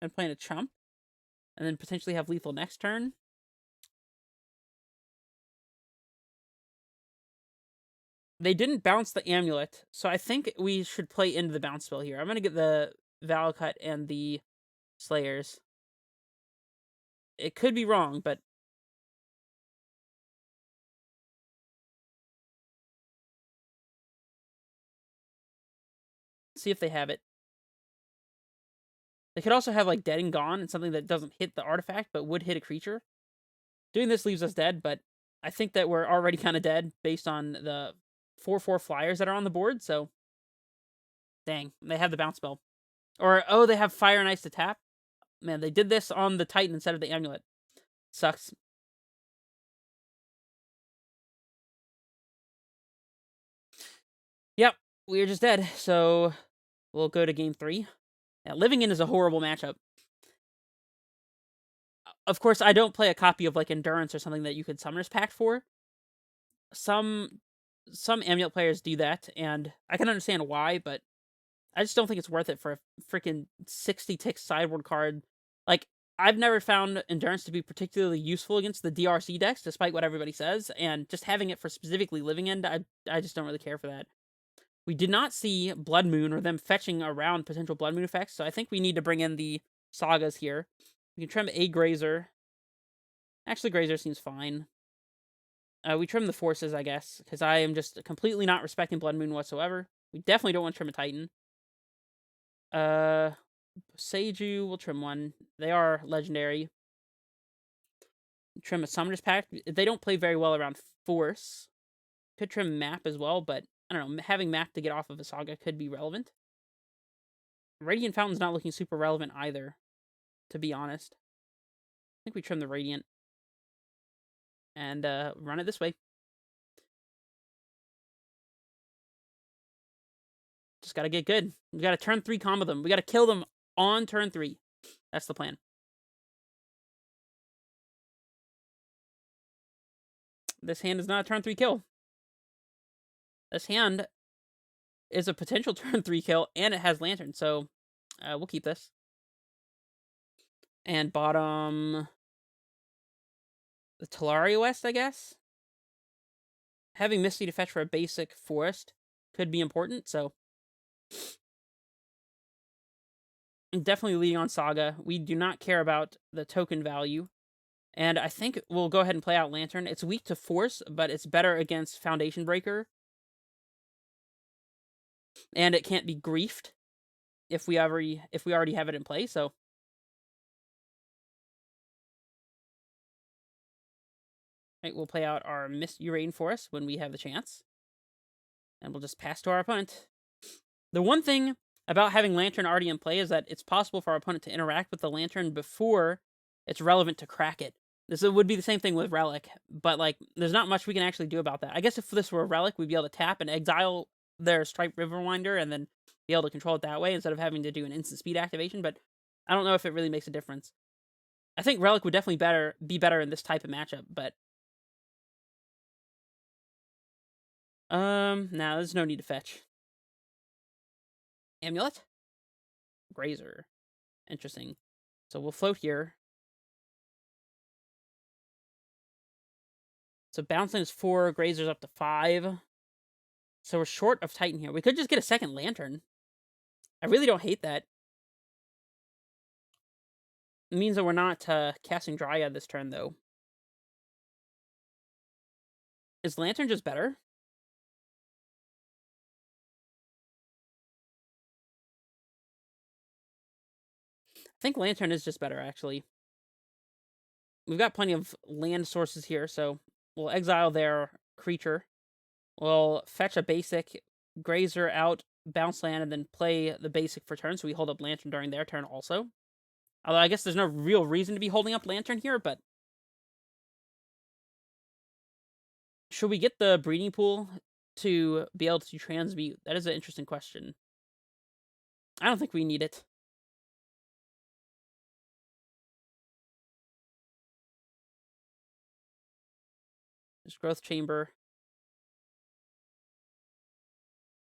and play in a chump, and then potentially have lethal next turn. They didn't bounce the Amulet, so I think we should play into the bounce spell here. I'm gonna get the Valakut and the Slayers. It could be wrong, but see if they have it. They could also have like Dead and Gone and something that doesn't hit the artifact but would hit a creature. Doing this leaves us dead, but I think that we're already kind of dead based on the 4/4 flyers that are on the board, so dang, they have the bounce spell. Or, oh, they have Fire and Ice to tap? Man, they did this on the Titan instead of the Amulet. Sucks. Yep, we're just dead, so we'll go to game 3. Yeah, Living In is a horrible matchup. Of course, I don't play a copy of, like, Endurance or something that you could Summoners Pact for. Some Amulet players do that, and I can understand why, but I just don't think it's worth it for a freaking 60-tick sideboard card. Like, I've never found Endurance to be particularly useful against the DRC decks, despite what everybody says, and just having it for specifically Living End, I just don't really care for that. We did not see Blood Moon or them fetching around potential Blood Moon effects, so I think we need to bring in the Sagas here. We can trim a Grazer. Actually, Grazer seems fine. We trim the Forces, I guess, because I am just completely not respecting Blood Moon whatsoever. We definitely don't want to trim a Titan. Seiju, we'll trim one. They are legendary. Trim a Summoner's Pact. They don't play very well around Force. Could trim Map as well, but I don't know. Having Map to get off of a Saga could be relevant. Radiant Fountain's not looking super relevant either, to be honest. I think we trim the Radiant. And run it this way. Just gotta get good. We gotta turn 3 combo them. We gotta kill them on turn 3. That's the plan. This hand is not a turn 3 kill. This hand is a potential turn 3 kill, and it has Lantern, so we'll keep this. And bottom... the Talaria West, I guess? Having Misty to fetch for a basic forest could be important, so... I'm definitely leading on Saga. We do not care about the token value. And I think we'll go ahead and play out Lantern. It's weak to Force, but it's better against Foundation Breaker. And it can't be griefed if we already have it in play, so... Right, we'll play out our Mist Urain Forest when we have the chance. And we'll just pass to our opponent. The one thing about having Lantern already in play is that it's possible for our opponent to interact with the Lantern before it's relevant to crack it. This would be the same thing with Relic, but, like, there's not much we can actually do about that. I guess if this were a Relic, we'd be able to tap and exile their Striped Riverwinder and then be able to control it that way instead of having to do an instant speed activation, but I don't know if it really makes a difference. I think Relic would definitely be better in this type of matchup, but... nah, there's no need to fetch. Amulet? Grazer. Interesting. So we'll float here. So bouncing is 4, Grazer's up to 5. So we're short of Titan here. We could just get a second Lantern. I really don't hate that. It means that we're not casting Dryad this turn, though. Is Lantern just better? I think Lantern is just better, actually. We've got plenty of land sources here, so we'll exile their creature. We'll fetch a basic, Grazer out, bounce land, and then play the basic for turn, so we hold up Lantern during their turn also. Although I guess there's no real reason to be holding up Lantern here, but... should we get the Breeding Pool to be able to transmute? That is an interesting question. I don't think we need it. There's Growth Chamber.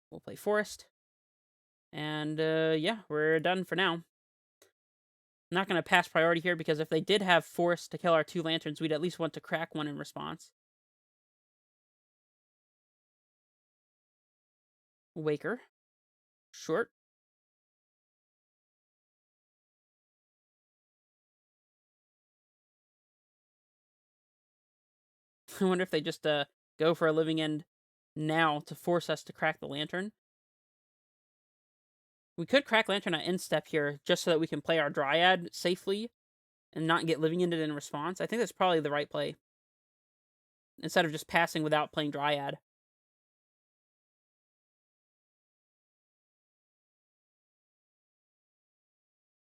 We'll play Forest. And, yeah, we're done for now. Not going to pass priority here, because if they did have Forest to kill our 2 lanterns, we'd at least want to crack one in response. Waker. Short. I wonder if they just go for a living end now to force us to crack the lantern. We could crack lantern at end step here, just so that we can play our Dryad safely and not get living ended in response. I think that's probably the right play, instead of just passing without playing Dryad.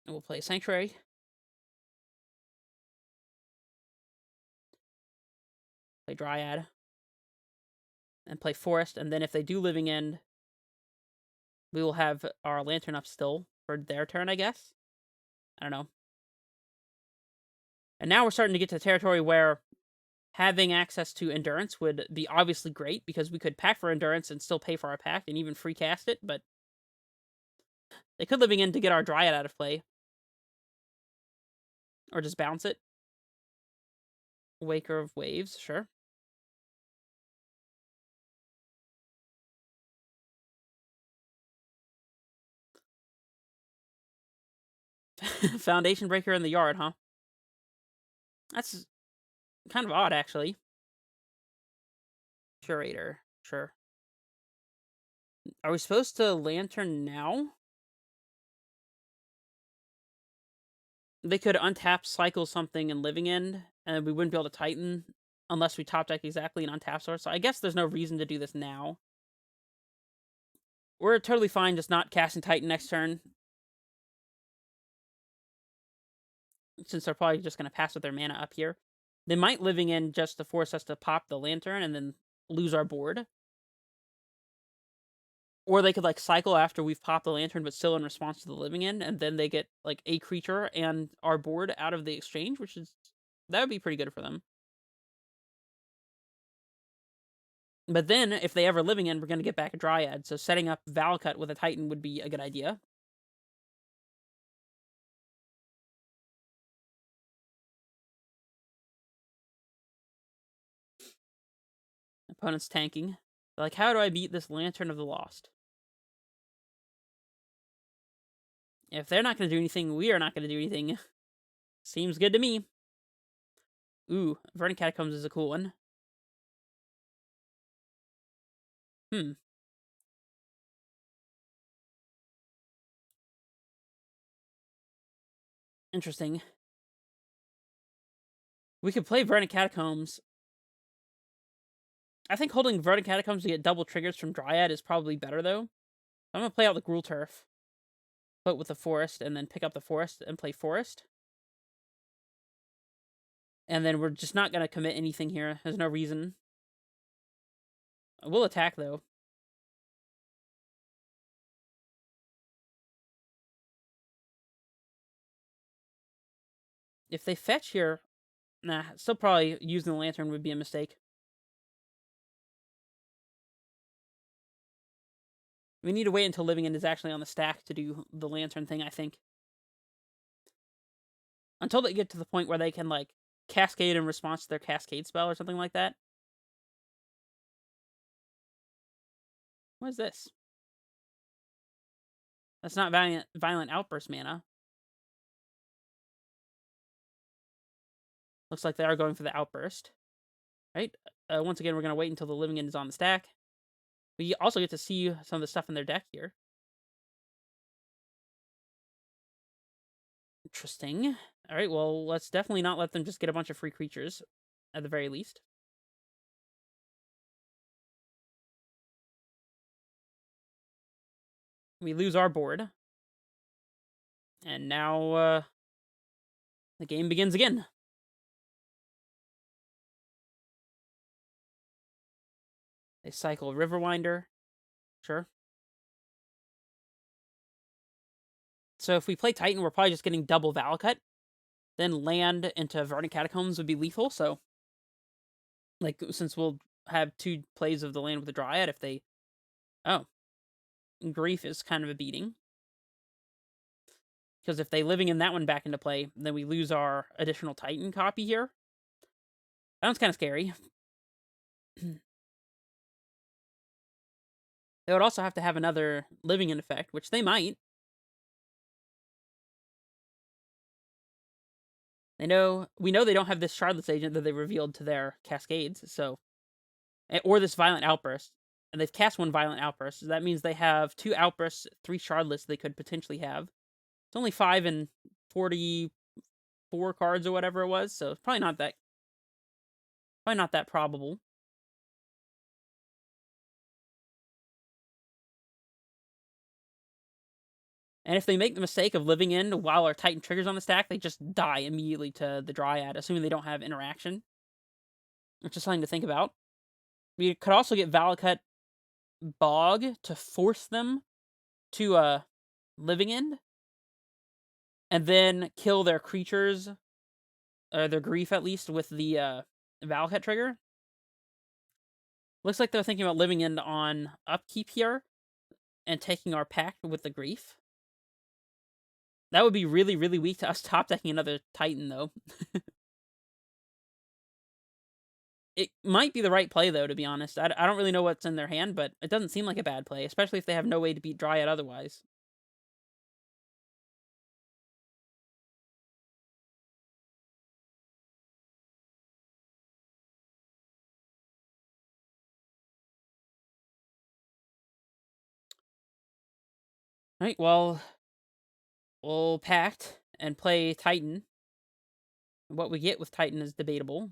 And we'll play Sanctuary. Play Dryad. And play Forest. And then if they do living end, we will have our lantern up still for their turn, I guess. I don't know. And now we're starting to get to territory where having access to Endurance would be obviously great, because we could pack for Endurance and still pay for our pack and even free cast it, but they could living in to get our Dryad out of play. Or just bounce it. Waker of Waves, sure. Foundation Breaker in the yard, huh? That's kind of odd, actually. Curator, sure. Are we supposed to Lantern now? They could untap, cycle something, and living end, and we wouldn't be able to Titan unless we top deck exactly and untap source. So I guess there's no reason to do this now. We're totally fine just not casting Titan next turn, since they're probably just going to pass with their mana up here. They might living in just to force us to pop the lantern and then lose our board. Or they could, like, cycle after we've popped the lantern, but still in response to the living end, and then they get, like, a creature and our board out of the exchange, which is... that would be pretty good for them. But then, if they ever living end, we're going to get back a Dryad, so setting up Valcut with a Titan would be a good idea. Opponent's tanking. They're like, how do I beat this Lantern of the Lost? If they're not going to do anything, we are not going to do anything. Seems good to me. Ooh, Verdant Catacombs is a cool one. Interesting. We could play Verdant Catacombs. I think holding Verdant Catacombs to get double triggers from Dryad is probably better, though. I'm going to play out the Gruul Turf. Put with the Forest, and then pick up the Forest and play Forest. And then we're just not going to commit anything here. There's no reason. We'll attack, though. If they fetch here... nah, still probably using the Lantern would be a mistake. We need to wait until Living End is actually on the stack to do the Lantern thing, I think. Until they get to the point where they can, like, Cascade in response to their Cascade spell or something like that. What is this? That's not Violent Outburst mana. Looks like they are going for the Outburst. Right? Once again, we're going to wait until the Living End is on the stack. We also get to see some of the stuff in their deck here. Interesting. Alright, well, let's definitely not let them just get a bunch of free creatures, at the very least. We lose our board. And now, the game begins again. They cycle Riverwinder. Sure. So if we play Titan, we're probably just getting double Valakut. Then land into Verdant Catacombs would be lethal. So, like, since we'll have 2 plays of the land with the Dryad, if they... Oh, Grief is kind of a beating. Because if they living in that one back into play, then we lose our additional Titan copy here. That one's kind of scary. They would also have to have another living in effect, which they might. We know they don't have this Shardless agent that they revealed to their Cascades, so... Or this Violent Outburst. And they've cast 1 Violent Outburst, so that means they have 2 Outbursts, 3 Shardless they could potentially have. It's only 5 and 44 cards or whatever it was, so it's probably not that probable. And if they make the mistake of living in while our Titan triggers on the stack, they just die immediately to the Dryad, assuming they don't have interaction. Which is something to think about. We could also get Valakut Bog to force them to living end. And then kill their creatures, or their Grief at least, with the Valakut trigger. Looks like they're thinking about living end on upkeep here, and taking our pact with the Grief. That would be really, really weak to us top decking another Titan, though. It might be the right play, though, to be honest. I don't really know what's in their hand, but it doesn't seem like a bad play, especially if they have no way to beat Dryad otherwise. Alright, well, we'll pact and play Titan. What we get with Titan is debatable.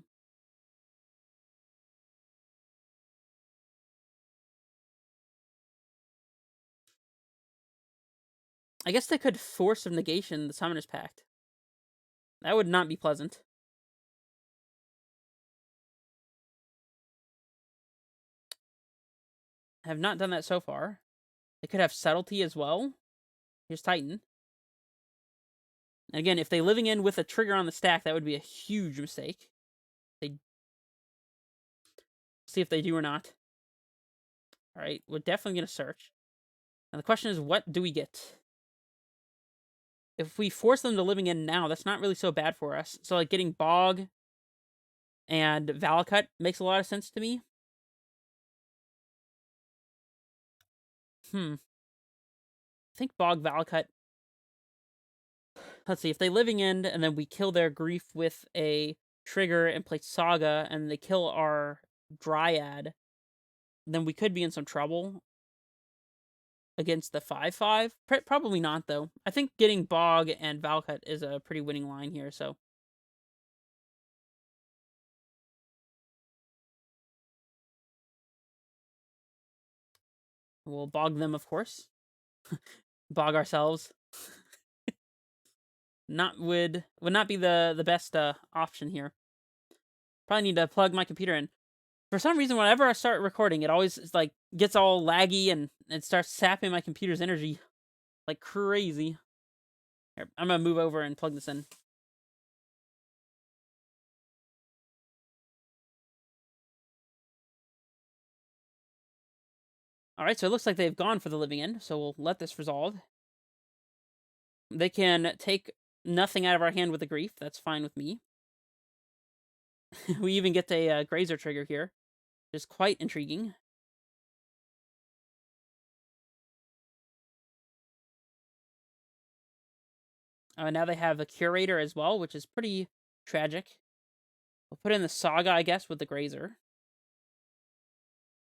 I guess they could force of negation the Summoner's Pact. That would not be pleasant. Have not done that so far. They could have Subtlety as well. Here's Titan. And again, if they living in with a trigger on the stack, that would be a huge mistake. They see if they do or not. Alright, we're definitely going to search. Now the question is, what do we get? If we force them to living in now, that's not really so bad for us. So, like, getting Bog and Valakut makes a lot of sense to me. I think Bog Valakut... Let's see, if they living in and then we kill their Grief with a trigger and play Saga and they kill our Dryad, then we could be in some trouble against the 5/5. Probably not, though. I think getting Bog and Valakut is a pretty winning line here, so... We'll Bog them, of course. Bog ourselves. Would not be the best option here. Probably need to plug my computer in. For some reason, whenever I start recording, it always like gets all laggy and it starts sapping my computer's energy like crazy. Here, I'm gonna move over and plug this in. Alright, so it looks like they've gone for the living end, so we'll let this resolve. They can take nothing out of our hand with the Grief. That's fine with me. We even get a Grazer trigger here, which is quite intriguing. Now they have a Curator as well, which is pretty tragic. We'll put in the Saga, I guess, with the Grazer.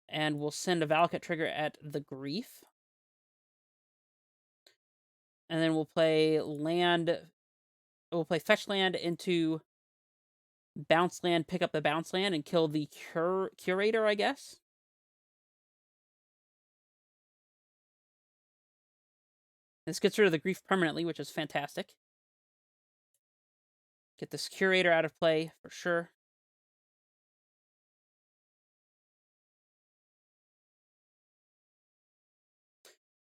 And we'll send a Valakut trigger at the Grief. And then we'll play land... We'll play fetch land into bounce land, pick up the bounce land, and kill the Curator, I guess. This gets rid of the Grief permanently, which is fantastic. Get this Curator out of play, for sure.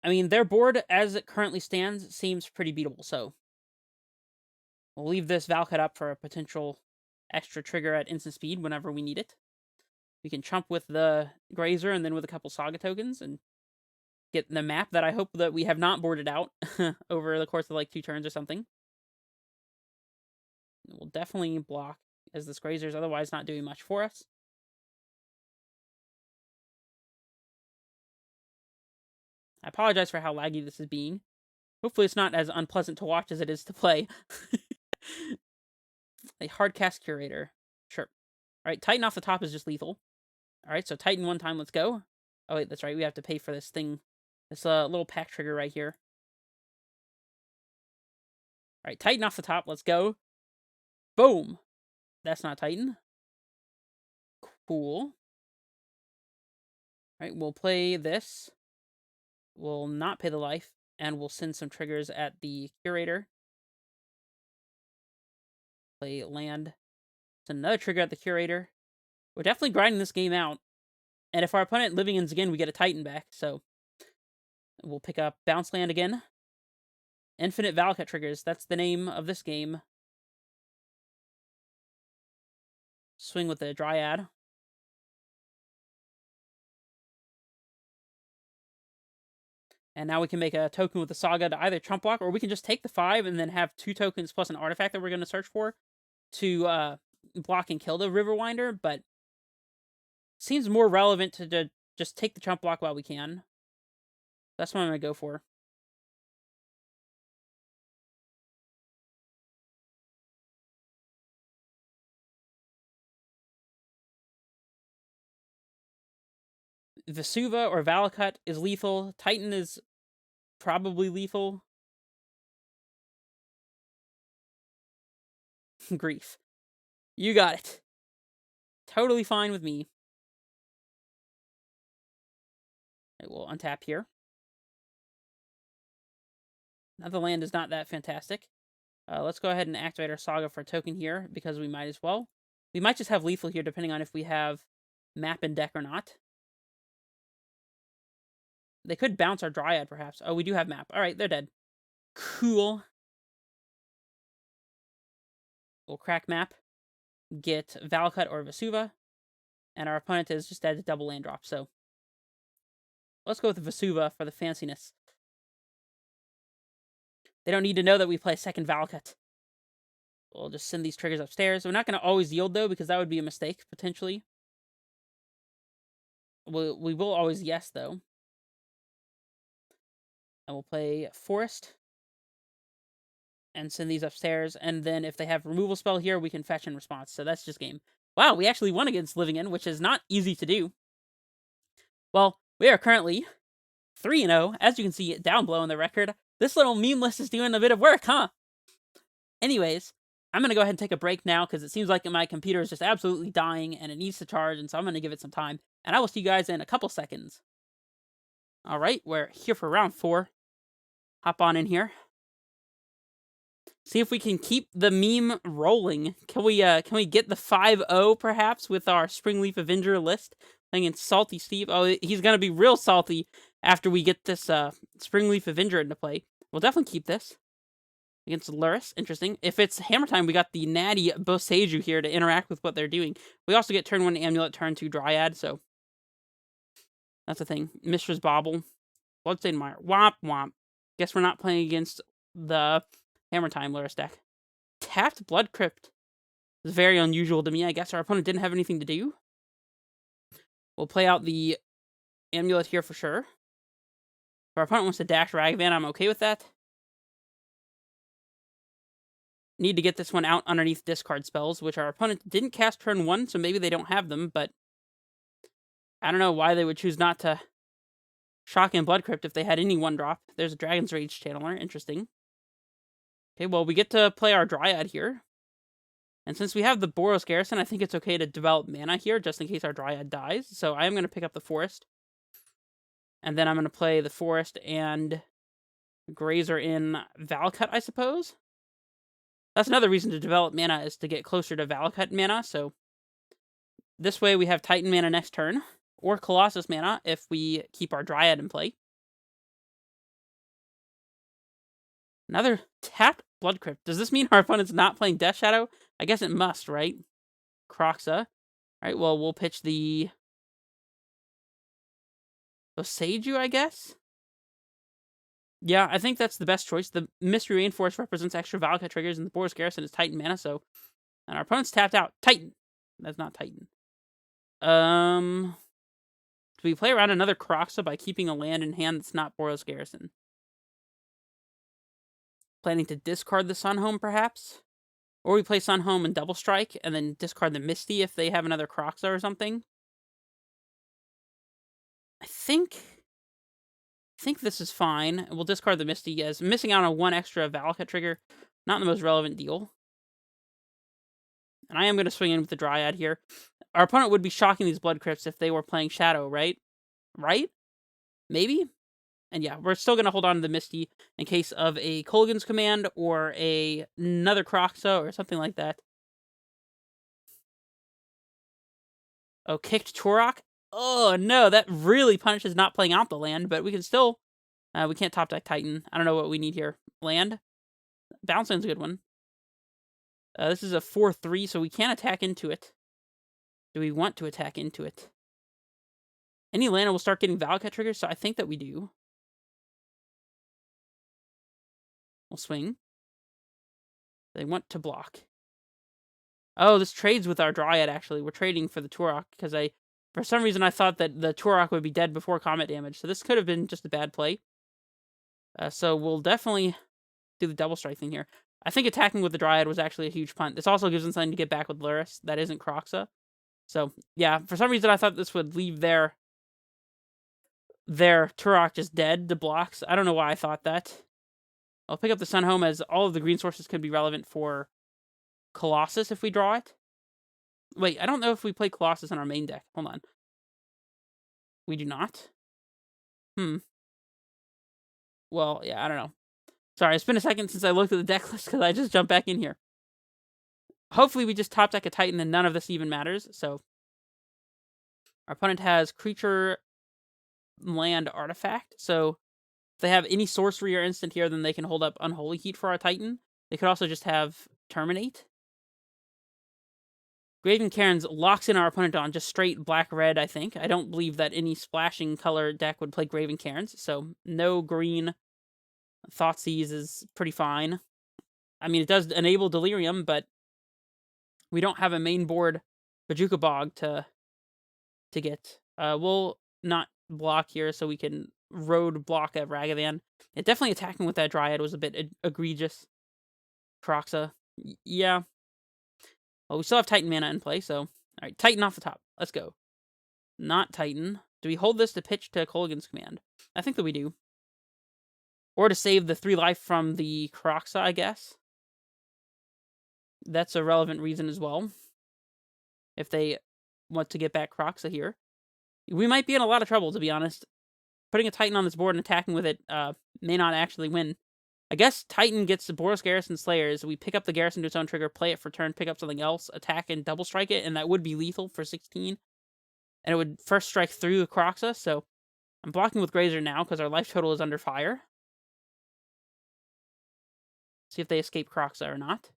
I mean, their board, as it currently stands, seems pretty beatable, so we'll leave this Valcut up for a potential extra trigger at instant speed whenever we need it. We can chump with the Grazer and then with a couple Saga tokens and get the map that I hope that we have not boarded out over the course of like 2 turns or something. We'll definitely block, as this Grazer is otherwise not doing much for us. I apologize for how laggy this is being. Hopefully it's not as unpleasant to watch as it is to play. A Hardcast Curator. Sure. Alright, Titan off the top is just lethal. Alright, so Titan 1 time, let's go. Oh wait, that's right, we have to pay for this thing. This little pack trigger right here. Alright, Titan off the top, let's go. Boom! That's not Titan. Cool. Alright, we'll play this. We'll not pay the life, and we'll send some triggers at the Curator. Play land. Send another trigger at the Curator. We're definitely grinding this game out. And if our opponent living ends again, we get a Titan back, so we'll pick up Bounce Land again. Infinite Valcut triggers, that's the name of this game. Swing with the Dryad. And now we can make a token with the Saga to either chump block, or we can just take the 5 and then have 2 tokens plus an artifact that we're going to search for to block and kill the Riverwinder, but seems more relevant to just take the chump block while we can. That's what I'm going to go for. Vesuva or Valakut is lethal. Titan is probably lethal. Grief. You got it. Totally fine with me. Right, we'll untap here. Now the land is not that fantastic. Let's go ahead and activate our Saga for a token here, because we might as well. We might just have lethal here, depending on if we have map in deck or not. They could bounce our Dryad, perhaps. Oh, we do have map. Alright, they're dead. Cool. We'll crack map. Get Valakut or Vesuva. And our opponent is just at a double land drop, so let's go with Vesuva for the fanciness. They don't need to know that we play second Valakut. We'll just send these triggers upstairs. We're not going to always yield, though, because that would be a mistake, potentially. We will always yes, though. And we'll play Forest. And send these upstairs. And then if they have removal spell here, we can fetch in response. So that's just game. Wow, we actually won against Living In, which is not easy to do. Well, we are currently 3-0. As you can see down below in the record, this little meme list is doing a bit of work, huh? Anyways, I'm going to go ahead and take a break now, because it seems like my computer is just absolutely dying, and it needs to charge, and so I'm going to give it some time. And I will see you guys in a couple seconds. Alright, we're here for round 4. Hop on in here. See if we can keep the meme rolling. Can we get the 5-0 perhaps with our Springleaf Avenger list? Playing in Salty Steve. Oh, he's gonna be real salty after we get this Springleaf Avenger into play. We'll definitely keep this. Against Luris, interesting. If it's Hammer Time, we got the natty Boseijus here to interact with what they're doing. We also get turn 1 Amulet, turn 2 Dryad, so that's the thing. Mishra's Bauble. Bloodstained Mire. Womp womp. Guess we're not playing against the Hammer Time Luris deck. Tapped Blood Crypt is very unusual to me. I guess our opponent didn't have anything to do. We'll play out the Amulet here for sure. If our opponent wants to dash Ragavan, I'm okay with that. Need to get this one out underneath discard spells, which our opponent didn't cast turn 1, so maybe they don't have them, but I don't know why they would choose not to shock in Blood Crypt if they had any 1-drop. There's a Dragon's Rage Channeler. Interesting. Okay, well, we get to play our Dryad here. And since we have the Boros Garrison, I think it's okay to develop mana here, just in case our Dryad dies. So I am going to pick up the Forest. And then I'm going to play the Forest and Grazer in Valakut, I suppose. That's another reason to develop mana, is to get closer to Valakut mana. So this way we have Titan mana next turn, or Colossus mana if we keep our Dryad in play. Another tapped Blood Crypt. Does this mean our opponent's not playing Death Shadow? I guess it must, right? Croxa. Alright, well, we'll pitch the Boseijus, I guess? Yeah, I think that's the best choice. The Mystery Rainforest represents extra Valakut triggers, and the Boros Garrison is Titan mana, so... And our opponent's tapped out. Titan! That's not Titan. Do we play around another Croxa by keeping a land in hand that's not Boros Garrison? Planning to discard the Sunhome, perhaps? Or we play Sunhome and Double Strike, and then discard the Misty if they have another Croxa or something? I think this is fine. We'll discard the Misty as missing out on one extra Valakut trigger. Not the most relevant deal. And I am going to swing in with the Dryad here. Our opponent would be shocking these Blood Crypts if they were playing Shadow, right? Right? Maybe? And yeah, we're still going to hold on to the Misty in case of a Kolaghan's Command or another Croxa or something like that. Oh, kicked Turok? Oh, no, that really punishes not playing out the land, but we can still... we can't top deck Titan. I don't know what we need here. Land? Bounce land's a good one. This is a 4/3, so we can't attack into it. Do we want to attack into it? Any land will start getting Valakut triggers, so I think that we do. We'll swing. They want to block. Oh, this trades with our Dryad, actually. We're trading for the Turok, because for some reason, I thought that the Turok would be dead before combat damage, so this could have been just a bad play. So we'll definitely do the double strike thing here. I think attacking with the Dryad was actually a huge punt. This also gives them something to get back with Luris. That isn't Croxa. So, yeah, for some reason I thought this would leave their Turok just dead to blocks. I don't know why I thought that. I'll pick up the Sunhome as all of the green sources could be relevant for Colossus if we draw it. Wait, I don't know if we play Colossus in our main deck. Hold on. We do not? Well, yeah, I don't know. Sorry, it's been a second since I looked at the deck list because I just jumped back in here. Hopefully we just top deck a Titan and none of this even matters, so... Our opponent has creature, land, artifact, so... If they have any sorcery or instant here, then they can hold up Unholy Heat for our Titan. They could also just have Terminate. Graven Cairns locks in our opponent on just straight black-red, I think. I don't believe that any splashing color deck would play Graven Cairns, so no green. Thoughtseize is pretty fine. I mean, it does enable Delirium, but we don't have a main board Bajuka Bog to get. We'll not block here so we can road block a Ragavan. It definitely attacking with that Dryad was a bit egregious. Croxa. Yeah. Well, we still have Titan mana in play, so... Alright, Titan off the top. Let's go. Not Titan. Do we hold this to pitch to Kolaghan's Command? I think that we do. Or to save the 3 life from the Croxa, I guess. That's a relevant reason as well. If they want to get back Croxa here. We might be in a lot of trouble, to be honest. Putting a Titan on this board and attacking with it may not actually win. I guess Titan gets the Boros Garrison Slayers. We pick up the Garrison to its own trigger, play it for turn, pick up something else, attack and double strike it, and that would be lethal for 16. And it would first strike through the Croxa, so I'm blocking with Grazer now because our life total is under fire. See if they escape Croxa or not.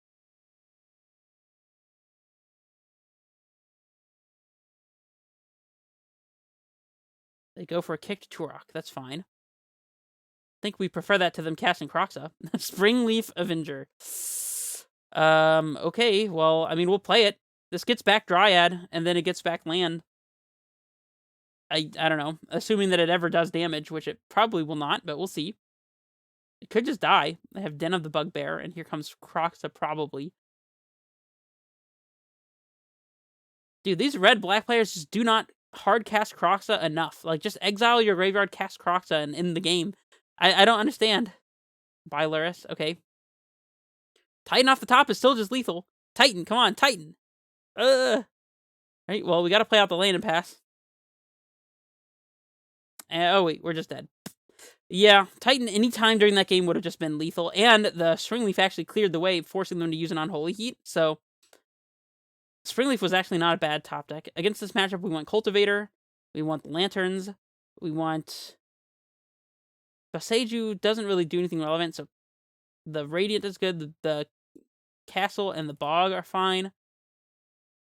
They go for a kicked Turok. That's fine. I think we prefer that to them casting Croxa. Springleaf Avenger. Okay, well, I mean, we'll play it. This gets back Dryad, and then it gets back land. I don't know. Assuming that it ever does damage, which it probably will not, but we'll see. It could just die. They have Den of the Bugbear, and here comes Croxa probably. Dude, these red-black players just do not hard cast Croxa enough. Like, just exile your graveyard, cast Croxa, and in the game. I don't understand. Bye, Luris. Okay. Titan off the top is still just lethal. Titan, come on, Titan. Right, well, we gotta play out the lane and pass. Oh, wait, we're just dead. Yeah, Titan anytime during that game would have just been lethal, and the Springleaf actually cleared the way, forcing them to use an Unholy Heat, so... Springleaf was actually not a bad top deck. Against this matchup, we want Cultivator, we want Lanterns, we want... Boseijus doesn't really do anything relevant, so The Radiant is good. The Castle and the Bog are fine.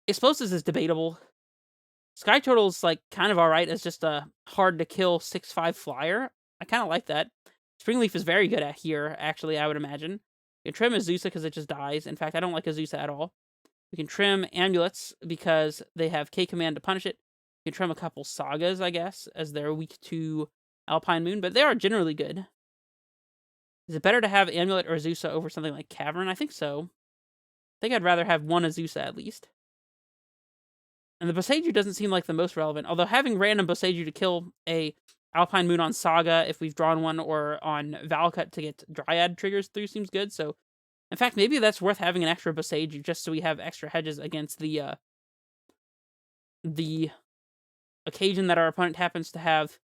Explosives is debatable. Skyturtle's like kind of alright as just a hard to kill 6/5 flyer. I kind of like that. Springleaf is very good at here, actually, I would imagine. You can trim Azusa because it just dies. In fact, I don't like Azusa at all. We can trim Amulets because they have K command to punish it. You can trim a couple Sagas, I guess, as they're weak to Alpine Moon, but they are generally good. Is it better to have Amulet or Azusa over something like Cavern? I think so. I think I'd rather have one Azusa at least. And the Boseiju doesn't seem like the most relevant, although having random Boseiju to kill a Alpine Moon on Saga if we've drawn one, or on Valakut to get Dryad triggers through seems good. So, in fact, maybe that's worth having an extra Boseiju just so we have extra hedges against the occasion that our opponent happens to have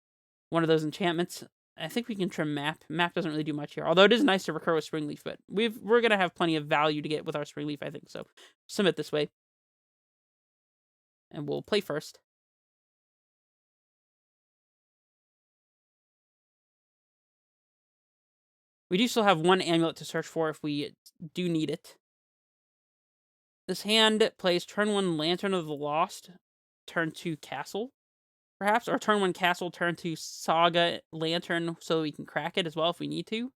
one of those enchantments. I think we can trim Map. Map doesn't really do much here, although it is nice to recur with Springleaf, but we're going to have plenty of value to get with our Springleaf, I think. So, submit this way. And we'll play first. We do still have one Amulet to search for if we do need it. This hand plays turn 1 Lantern of the Lost, turn 2 Castle, perhaps, or turn 1 Castle, turn 2 Saga Lantern, so we can crack it as well if we need to.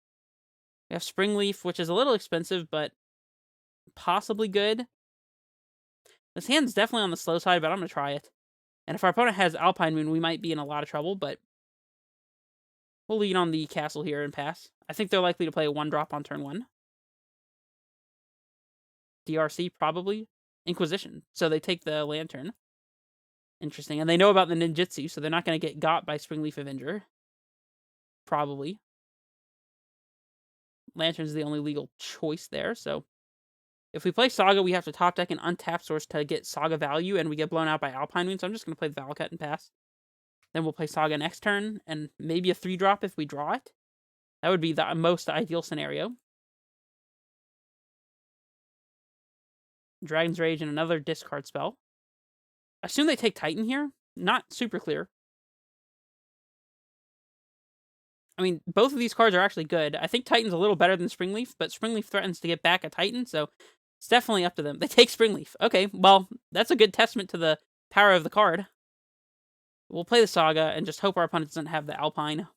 We have Springleaf, which is a little expensive, but possibly good. This hand's definitely on the slow side, but I'm going to try it. And if our opponent has Alpine Moon, we might be in a lot of trouble, but we'll lean on the Castle here and pass. I think they're likely to play a 1-drop on turn 1. DRC, probably. Inquisition. So they take the Lantern. Interesting. And they know about the ninjutsu, so they're not going to get got by Springleaf Avenger. Probably. Lantern's the only legal choice there, so... If we play Saga, we have to top deck and untap Source to get Saga value, and we get blown out by Alpine Moon, so I'm just going to play the Valakut and pass. Then we'll play Saga next turn, and maybe a 3-drop if we draw it. That would be the most ideal scenario. Dragon's Rage and another discard spell. I assume they take Titan here. Not super clear. I mean, both of these cards are actually good. I think Titan's a little better than Springleaf, but Springleaf threatens to get back a Titan, so it's definitely up to them. They take Springleaf. Okay, well, that's a good testament to the power of the card. We'll play the Saga and just hope our opponent doesn't have the Alpine.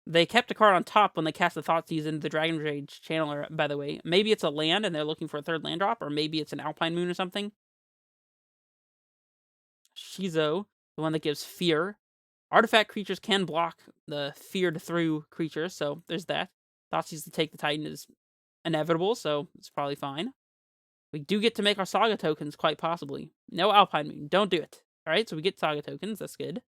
They kept a card on top when they cast the Thoughtseize into the Dragon Rage Channeler, by the way. Maybe it's a land and they're looking for a 3rd land drop, or maybe it's an Alpine Moon or something. Shizo, the one that gives fear. Artifact creatures can block the feared through creatures, so there's that. Thoughtseize to take the Titan is inevitable, so it's probably fine. We do get to make our Saga tokens, quite possibly. No Alpine Moon, don't do it. Alright, so we get Saga tokens, that's good.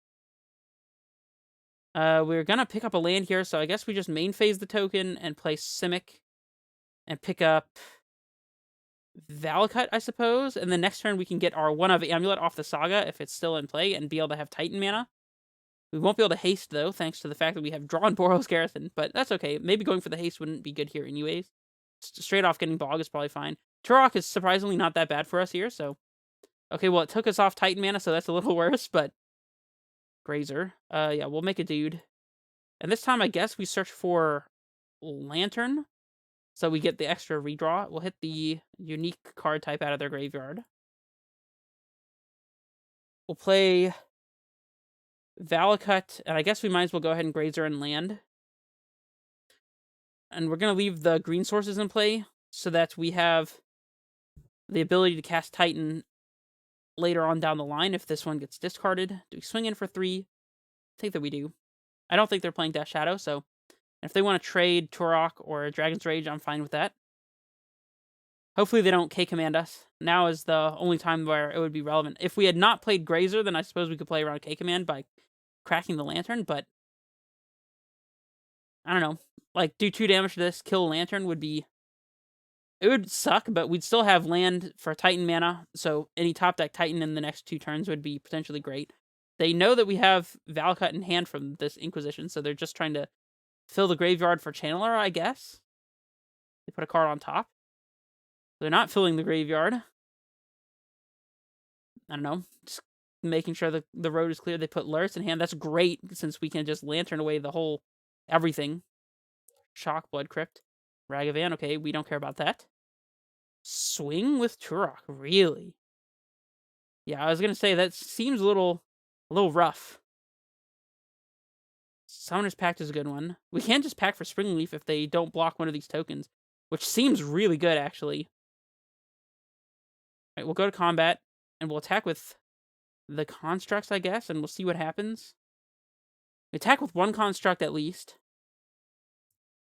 We're gonna pick up a land here, so I guess we just main phase the token and play Simic and pick up Valakut, I suppose. And then next turn we can get our 1 of Amulet off the Saga if it's still in play and be able to have Titan mana. We won't be able to haste, though, thanks to the fact that we have drawn Boros Garrison, but that's okay. Maybe going for the haste wouldn't be good here anyways. Straight off getting Bog is probably fine. Turok is surprisingly not that bad for us here, so... Okay, well, it took us off Titan mana, so that's a little worse, but... Grazer. Yeah, we'll make a dude. And this time, I guess we search for Lantern, so we get the extra redraw. We'll hit the unique card type out of their graveyard. We'll play Valakut, and I guess we might as well go ahead and Grazer and land. And we're going to leave the green sources in play so that we have the ability to cast Titan later on down the line if this one gets discarded. Do we swing in for 3? I think that we do. I don't think they're playing Death Shadow, so if they want to trade Turok or Dragon's Rage, I'm fine with that. Hopefully they don't K-command us. Now is the only time where it would be relevant. If we had not played Grazer, then I suppose we could play around K-command by cracking the Lantern, but I don't know. Like, do 2 damage to this, kill a Lantern would be... It would suck, but we'd still have land for Titan mana, so any top deck Titan in the next 2 turns would be potentially great. They know that we have Valakut in hand from this Inquisition, so they're just trying to fill the graveyard for Channeler, I guess. They put a card on top. They're not filling the graveyard. I don't know. Just making sure that the road is clear. They put Lurrus in hand. That's great, since we can just Lantern away the whole everything. Shock, Blood Crypt, Ragavan. Okay, we don't care about that. Swing with Turok, really? Yeah, I was gonna say that seems a little rough. Summoner's Pact is a good one. We can just pack for Springleaf if they don't block one of these tokens, which seems really good, actually. All right, we'll go to combat, and we'll attack with the constructs, I guess, and we'll see what happens. We attack with one construct at least.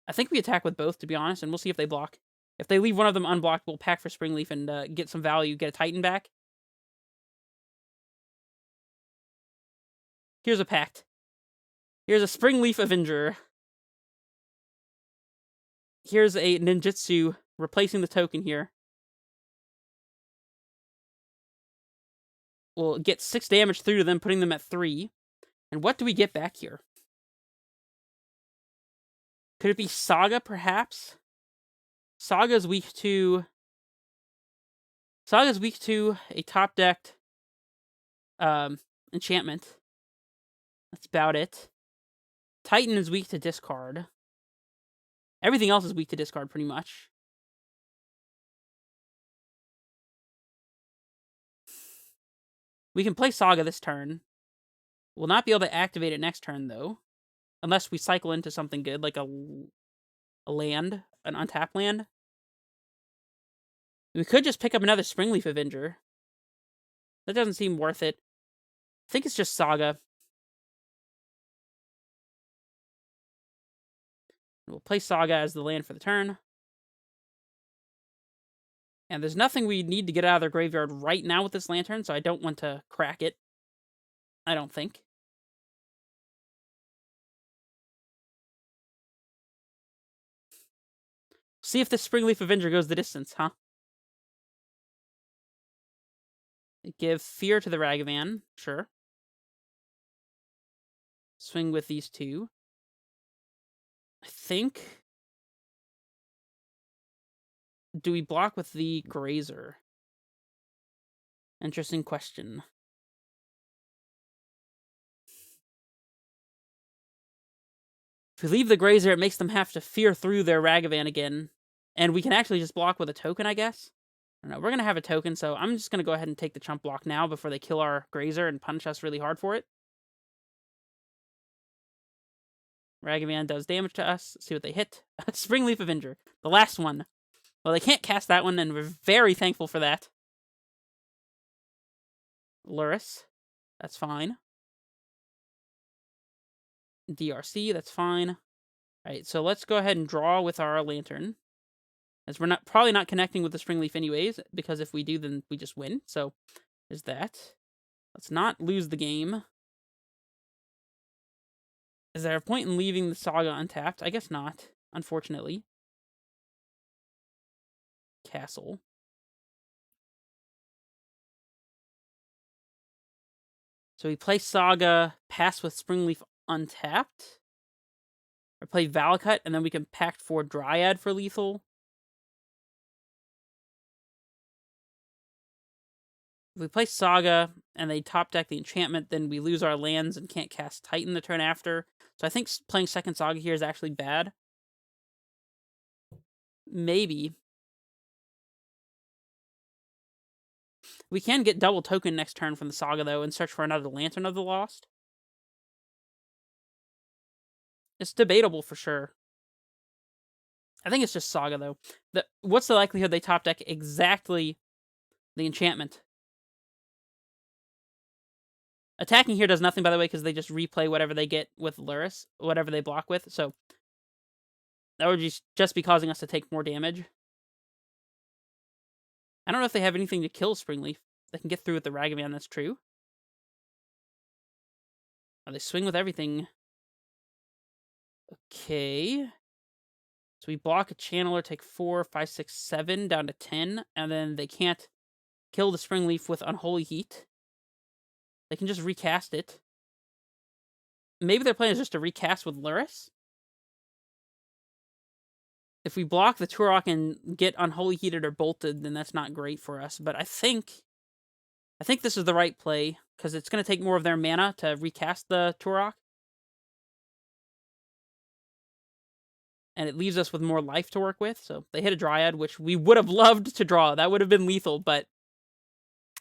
I think we attack with both, to be honest, and we'll see if they block. If they leave one of them unblocked, we'll pack for Springleaf and get some value, get a Titan back. Here's a Pact. Here's a Springleaf Avenger. Here's a Ninjutsu replacing the token here. We'll get 6 damage through to them, putting them at 3. And what do we get back here? Could it be Saga, perhaps? Saga's weak to a top-decked enchantment. That's about it. Titan is weak to discard. Everything else is weak to discard, pretty much. We can play Saga this turn. We'll not be able to activate it next turn, though. Unless we cycle into something good, like a land, an untapped land. We could just pick up another Springleaf Avenger. That doesn't seem worth it. I think it's just Saga. We'll play Saga as the land for the turn. And there's nothing we need to get out of their graveyard right now with this Lantern, so I don't want to crack it. I don't think. See if this Springleaf Avenger goes the distance, huh? Give Fear to the Ragavan, sure. Swing with these two. I think... Do we block with the Grazer? Interesting question. If we leave the Grazer, it makes them have to fear through their Ragavan again. And we can actually just block with a token, I guess? I don't know, we're going to have a token, so I'm just going to go ahead and take the chump block now before they kill our Grazer and punish us really hard for it. Ragavan does damage to us. Let's see what they hit. Springleaf Avenger. The last one. Well, they can't cast that one, and we're very thankful for that. Luris. That's fine. DRC, that's fine. Alright, so let's go ahead and draw with our Lantern. As we're probably not connecting with the Springleaf anyways, because if we do, then we just win. So, there's that. Let's not lose the game. Is there a point in leaving the Saga untapped? I guess not, unfortunately. Castle. So we play Saga, pass with Springleaf untapped. Or play Valakut, and then we can pact for Dryad for lethal. If we play Saga, and they top deck the enchantment, then we lose our lands and can't cast Titan the turn after. So I think playing second Saga here is actually bad. Maybe. We can get double token next turn from the Saga, though, and search for another Lantern of the Lost. It's debatable for sure. I think it's just Saga, though. What's the likelihood they top deck exactly the enchantment? Attacking here does nothing, by the way, because they just replay whatever they get with Luris, whatever they block with, so that would just be causing us to take more damage. I don't know if they have anything to kill Springleaf. They can get through with the Ragavan, that's true. Oh, they swing with everything. Okay. So we block a Channeler, take 4, 5, 6, 7, down to 10, and then they can't kill the Springleaf with Unholy Heat. They can just recast it. Maybe their plan is just to recast with Luris? If we block the Turok and get Unholy Heated or Bolted, then that's not great for us. But I think this is the right play, because it's going to take more of their mana to recast the Turok. And it leaves us with more life to work with. So they hit a Dryad, which we would have loved to draw. That would have been lethal, but,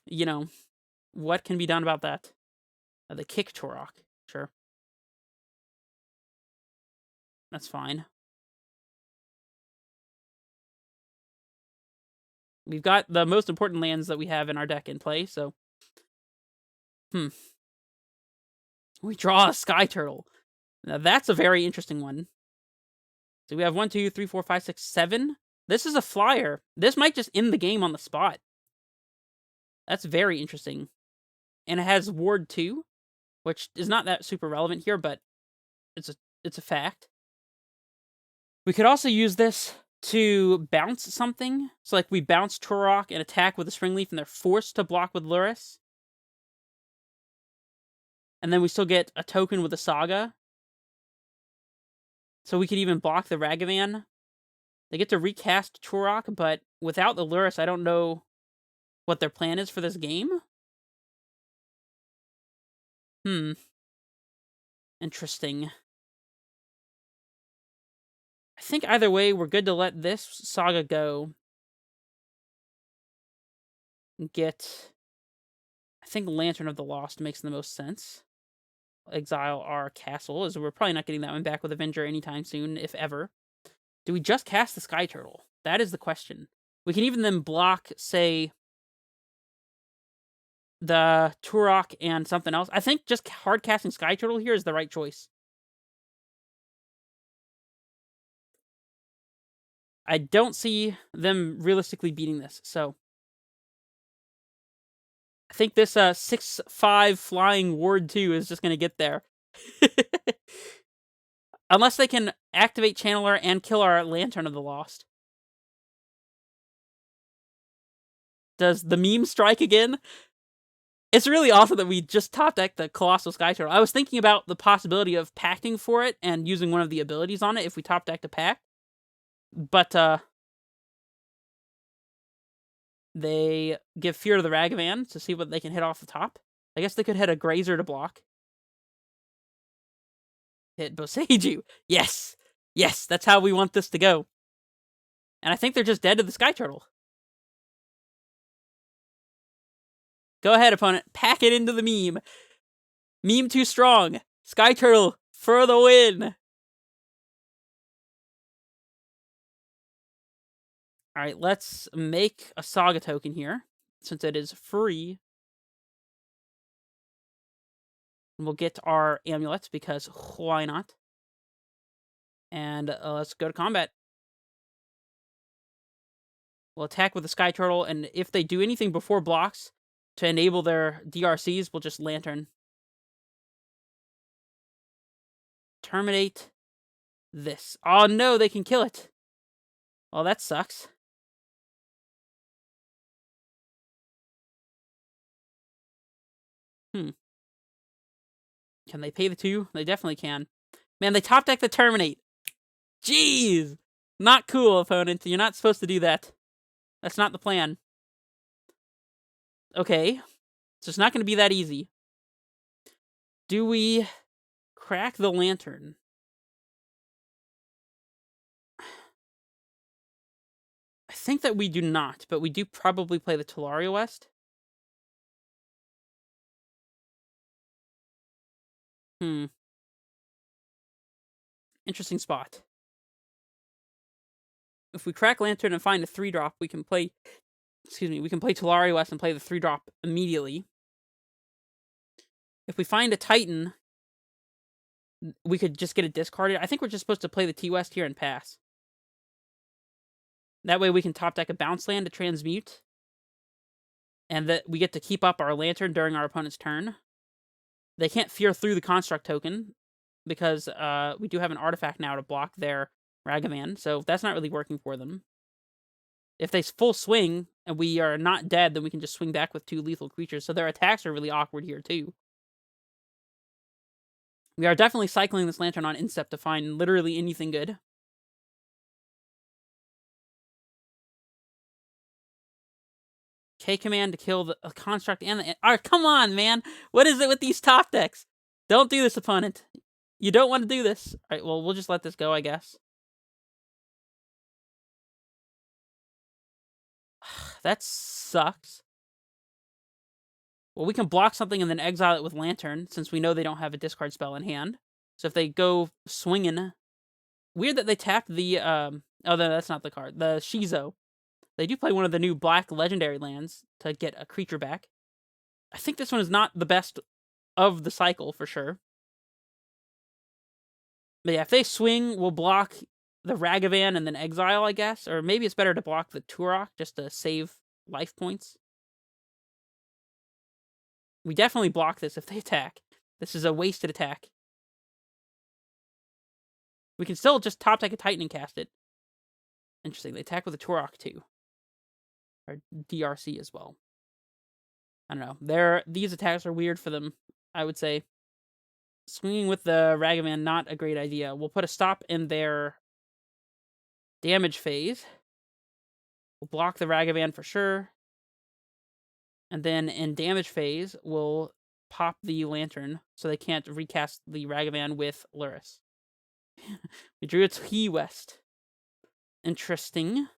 you know, what can be done about that? They kick Turok. Sure. That's fine. We've got the most important lands that we have in our deck in play, so... We draw a Skyturtle. Now, that's a very interesting one. So we have 1, 2, 3, 4, 5, 6, 7. This is a flyer. This might just end the game on the spot. That's very interesting. And it has Ward 2, which is not that super relevant here, but it's a fact. We could also use this to bounce something. So, like, we bounce Turok and attack with a Spring Leaf, and they're forced to block with Luris. And then we still get a token with a Saga. So we could even block the Ragavan. They get to recast Turok, but without the Luris, I don't know what their plan is for this game. Interesting. I think either way, we're good to let this Saga go. Get... I think Lantern of the Lost makes the most sense. Exile our castle, as we're probably not getting that one back with Avenger anytime soon, if ever. Do we just cast the Skyturtle? That is the question. We can even then block, say, the Turok and something else. I think just hard casting Skyturtle here is the right choice. I don't see them realistically beating this, so... I think this 6/5 flying Ward 2 is just going to get there. Unless they can activate Channeler and kill our Lantern of the Lost. Does the meme strike again? It's really awesome that we just top decked the Colossal Skyturtle. I was thinking about the possibility of pacting for it and using one of the abilities on it if we top decked a pact. But, they give Fear to the Ragavan to see what they can hit off the top. I guess they could hit a Grazer to block. Hit Boseijus. Yes! Yes, that's how we want this to go. And I think they're just dead to the Skyturtle. Go ahead, opponent. Pack it into the meme. Meme too strong. Skyturtle for the win. Alright, let's make a Saga token here, since it is free. We'll get our amulets, because why not? And let's go to combat. We'll attack with the Skyturtle, and if they do anything before blocks to enable their DRCs, we'll just Lantern. Terminate this. Oh no, they can kill it. Well, that sucks. Can they pay the 2? They definitely can. Man, they top deck the Terminate. Jeez! Not cool, opponent. You're not supposed to do that. That's not the plan. Okay. So it's not going to be that easy. Do we crack the Lantern? I think that we do not, but we do probably play the Tolaria West. Interesting spot. If we crack Lantern and find a 3-drop, we can play... Excuse me, we can play Tolaria West and play the 3-drop immediately. If we find a Titan, we could just get it discarded. I think we're just supposed to play the T-West here and pass. That way we can top deck a bounce land to transmute. And that we get to keep up our Lantern during our opponent's turn. They can't fear through the Construct token, because we do have an artifact now to block their Ragavan, so that's not really working for them. If they full swing, and we are not dead, then we can just swing back with 2 lethal creatures, so their attacks are really awkward here, too. We are definitely cycling this Lantern on Instep to find literally anything good. K-Command to kill the Construct and the... Alright, come on, man! What is it with these top decks? Don't do this, opponent. You don't want to do this. Alright, well, we'll just let this go, I guess. That sucks. Well, we can block something and then exile it with Lantern, since we know they don't have a discard spell in hand. So if they go swinging... Weird that they tapped the... Oh, no, that's not the card. The Shizo. They do play one of the new black legendary lands to get a creature back. I think this one is not the best of the cycle, for sure. But yeah, if they swing, we'll block the Ragavan and then exile, I guess. Or maybe it's better to block the Turok just to save life points. We definitely block this if they attack. This is a wasted attack. We can still just top deck a Titan and cast it. Interesting. They attack with a Turok too. Or DRC as well. I don't know. These attacks are weird for them, I would say. Swinging with the Ragavan, not a great idea. We'll put a stop in their damage phase. We'll block the Ragavan for sure. And then in damage phase, we'll pop the Lantern so they can't recast the Ragavan with Luris. We drew a T-West. Interesting.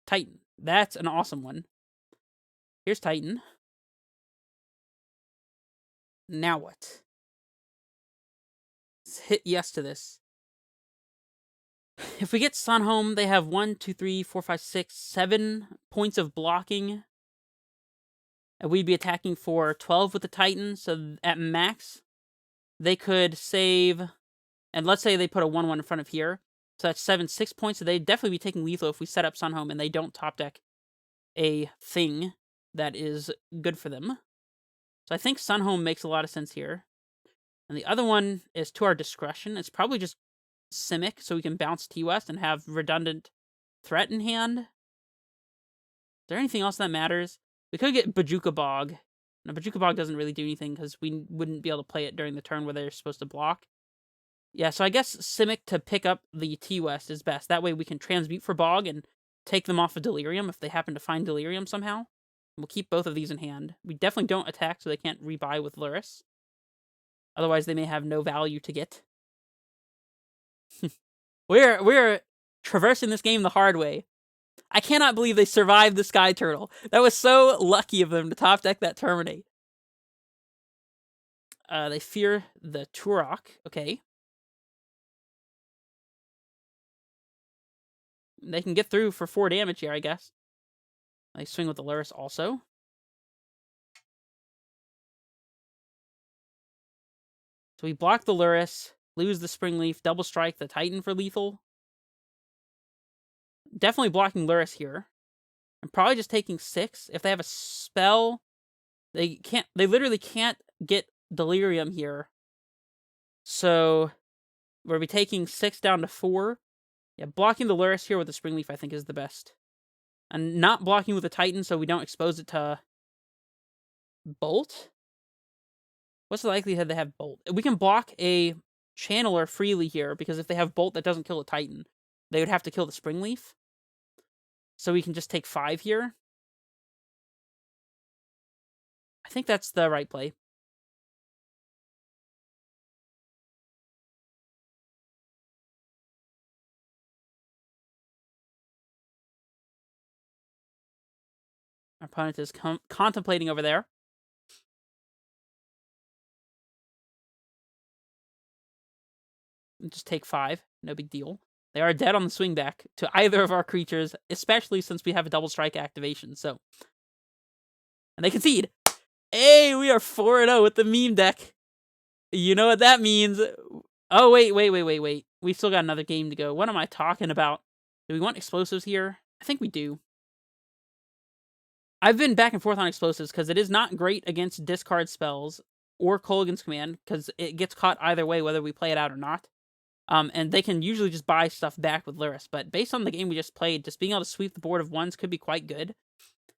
Titan. That's an awesome one. Here's Titan. Now what? Let's hit yes to this. If we get Sun home, they have 1, 2, 3, 4, 5, 6, 7 points of blocking. And we'd be attacking for 12 with the Titan. So at max, they could save... And let's say they put a 1-1 in front of here. So that's 6 points. So they'd definitely be taking lethal if we set up Sun home and they don't top deck a thing that is good for them. So I think Sun home makes a lot of sense here. And the other one is to our discretion. It's probably just Simic, so we can bounce T-West and have redundant threat in hand. Is there anything else that matters? We could get Bojuka Bog. Now, Bojuka Bog doesn't really do anything because we wouldn't be able to play it during the turn where they're supposed to block. Yeah, so I guess Simic to pick up the T-West is best. That way we can transmute for Bog and take them off of Delirium if they happen to find Delirium somehow. We'll keep both of these in hand. We definitely don't attack so they can't rebuy with Luris. Otherwise, they may have no value to get. We're traversing this game the hard way. I cannot believe they survived the Skyturtle. That was so lucky of them to top deck that Terminate. They fear the Turok. Okay. They can get through for 4 damage here, I guess. They swing with the Luris also. So we block the Luris, lose the Springleaf, double strike the Titan for lethal. Definitely blocking Luris here. I'm probably just taking 6. If they have a spell, they literally can't get Delirium here. So we'll be taking 6 down to 4. Yeah, blocking the Luris here with the Springleaf I think is the best. And not blocking with the Titan so we don't expose it to Bolt. What's the likelihood they have Bolt? We can block a Channeler freely here, because if they have Bolt that doesn't kill a Titan, they would have to kill the Springleaf. So we can just take 5 here. I think that's the right play. Our opponent is contemplating over there. Just take 5. No big deal. They are dead on the swing back to either of our creatures, especially since we have a double strike activation. So, and they concede. Hey, we are 4-0 with the meme deck. You know what that means. Oh, wait. We've still got another game to go. What am I talking about? Do we want explosives here? I think we do. I've been back and forth on explosives because it is not great against discard spells or Kolaghan's Command because it gets caught either way, whether we play it out or not. And they can usually just buy stuff back with Luris. But based on the game we just played, just being able to sweep the board of 1s could be quite good.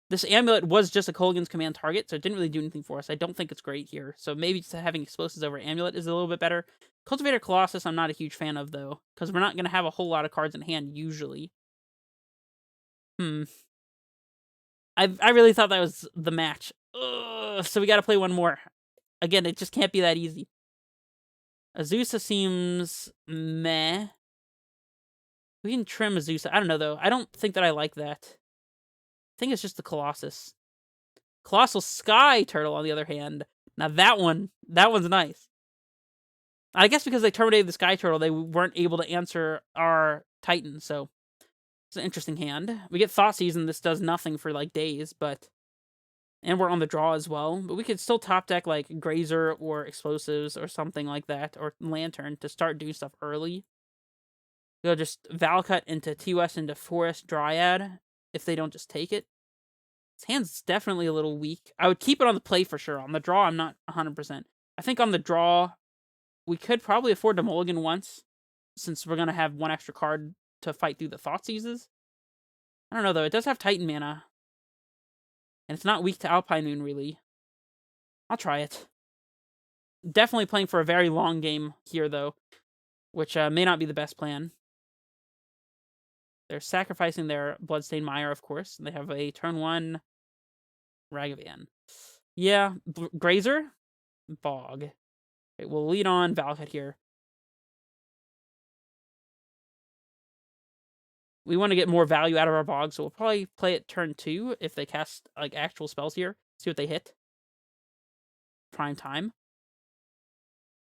This Amulet was just a Kolaghan's Command target, so it didn't really do anything for us. I don't think it's great here. So maybe just having explosives over Amulet is a little bit better. Cultivator Colossus I'm not a huge fan of, though, because we're not going to have a whole lot of cards in hand, usually. I really thought that was the match. Ugh, so we got to play one more. Again, it just can't be that easy. Azusa seems meh. We can trim a Zeus. I don't know, though. I don't think that I like that. I think it's just the Colossus. Colossal Skyturtle, on the other hand. Now that one's nice. I guess because they terminated the Skyturtle, they weren't able to answer our Titan, so it's an interesting hand. We get Thoughtseize, and this does nothing for, like, days, but... And we're on the draw as well, but we could still top deck, like, Grazer or Explosives or something like that, or Lantern, to start doing stuff early. We'll just Valcut into T-West into Forest Dryad, if they don't just take it. His hand's definitely a little weak. I would keep it on the play for sure. On the draw, I'm not 100%. I think on the draw, we could probably afford to mulligan once, since we're going to have one extra card to fight through the Thoughtseizes. I don't know, though. It does have Titan mana. And it's not weak to Alpine Moon, really. I'll try it. Definitely playing for a very long game here, though, which may not be the best plan. They're sacrificing their Bloodstained Mire, of course. They have a turn 1 Ragavan. Yeah, Grazer? Bog. Okay, we'll lead on Valcut here. We want to get more value out of our Bog, so we'll probably play it turn 2 if they cast, like, actual spells here. See what they hit. Prime time.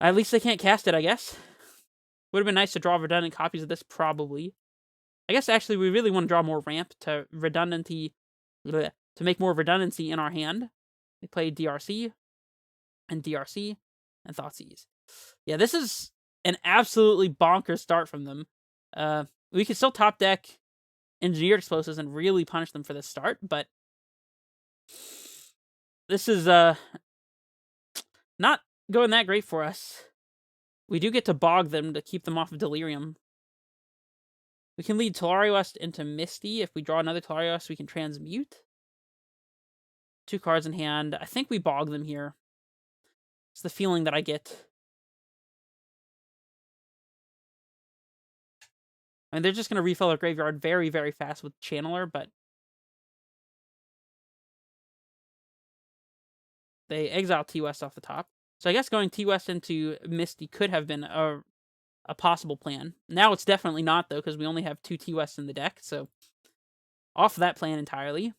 At least they can't cast it, I guess. Would have been nice to draw redundant copies of this, probably. I guess, actually, we really want to draw more ramp to make more redundancy in our hand. We play DRC, and Thoughtseize. Yeah, this is an absolutely bonkers start from them. We could still top deck Engineered Explosives and really punish them for this start, but this is not going that great for us. We do get to bog them to keep them off of Delirium. We can lead Telarios into Misty. If we draw another Telarios, we can transmute. 2 cards in hand. I think we bog them here. It's the feeling that I get. I mean, they're just going to refill their graveyard very, very fast with Channeler, but they exile T-West off the top. So I guess going T-West into Misty could have been a possible plan. Now it's definitely not, though, because we only have 2 T-Wests in the deck, so off that plan entirely.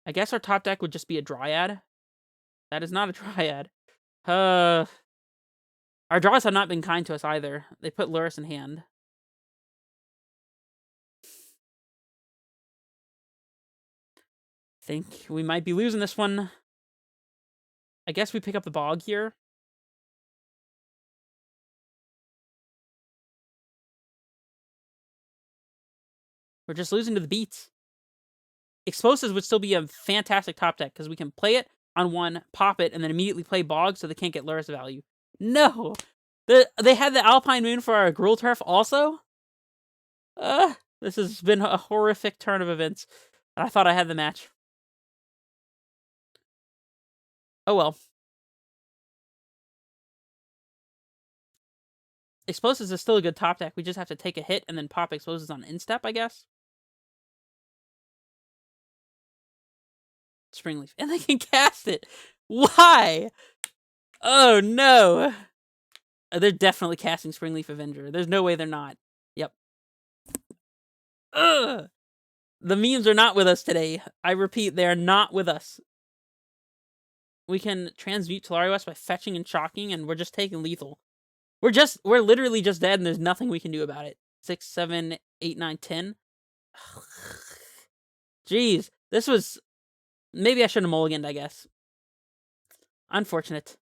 I guess our top deck would just be a Dryad. That is not a Dryad. Our draws have not been kind to us either. They put Lurrus in hand. Think we might be losing this one. I guess we pick up the Bog here. We're just losing to the beats. Explosives would still be a fantastic top deck, because we can play it on 1, pop it, and then immediately play Bog so they can't get Lurrus value. No! They had the Alpine Moon for our Gruul Turf also? This has been a horrific turn of events. I thought I had the match. Oh well. Explosives is still a good top deck. We just have to take a hit and then pop Explosives on instep, I guess. Springleaf. And they can cast it! Why? Oh no! They're definitely casting Springleaf Avenger. There's no way they're not. Yep. Ugh! The memes are not with us today. I repeat, they are not with us. We can transmute Telarios by fetching and shocking, and we're just taking lethal. We're literally just dead, and there's nothing we can do about it. 6, 7, 8, 9, 10. Jeez. This was... Maybe I should have mulliganed, I guess. Unfortunate.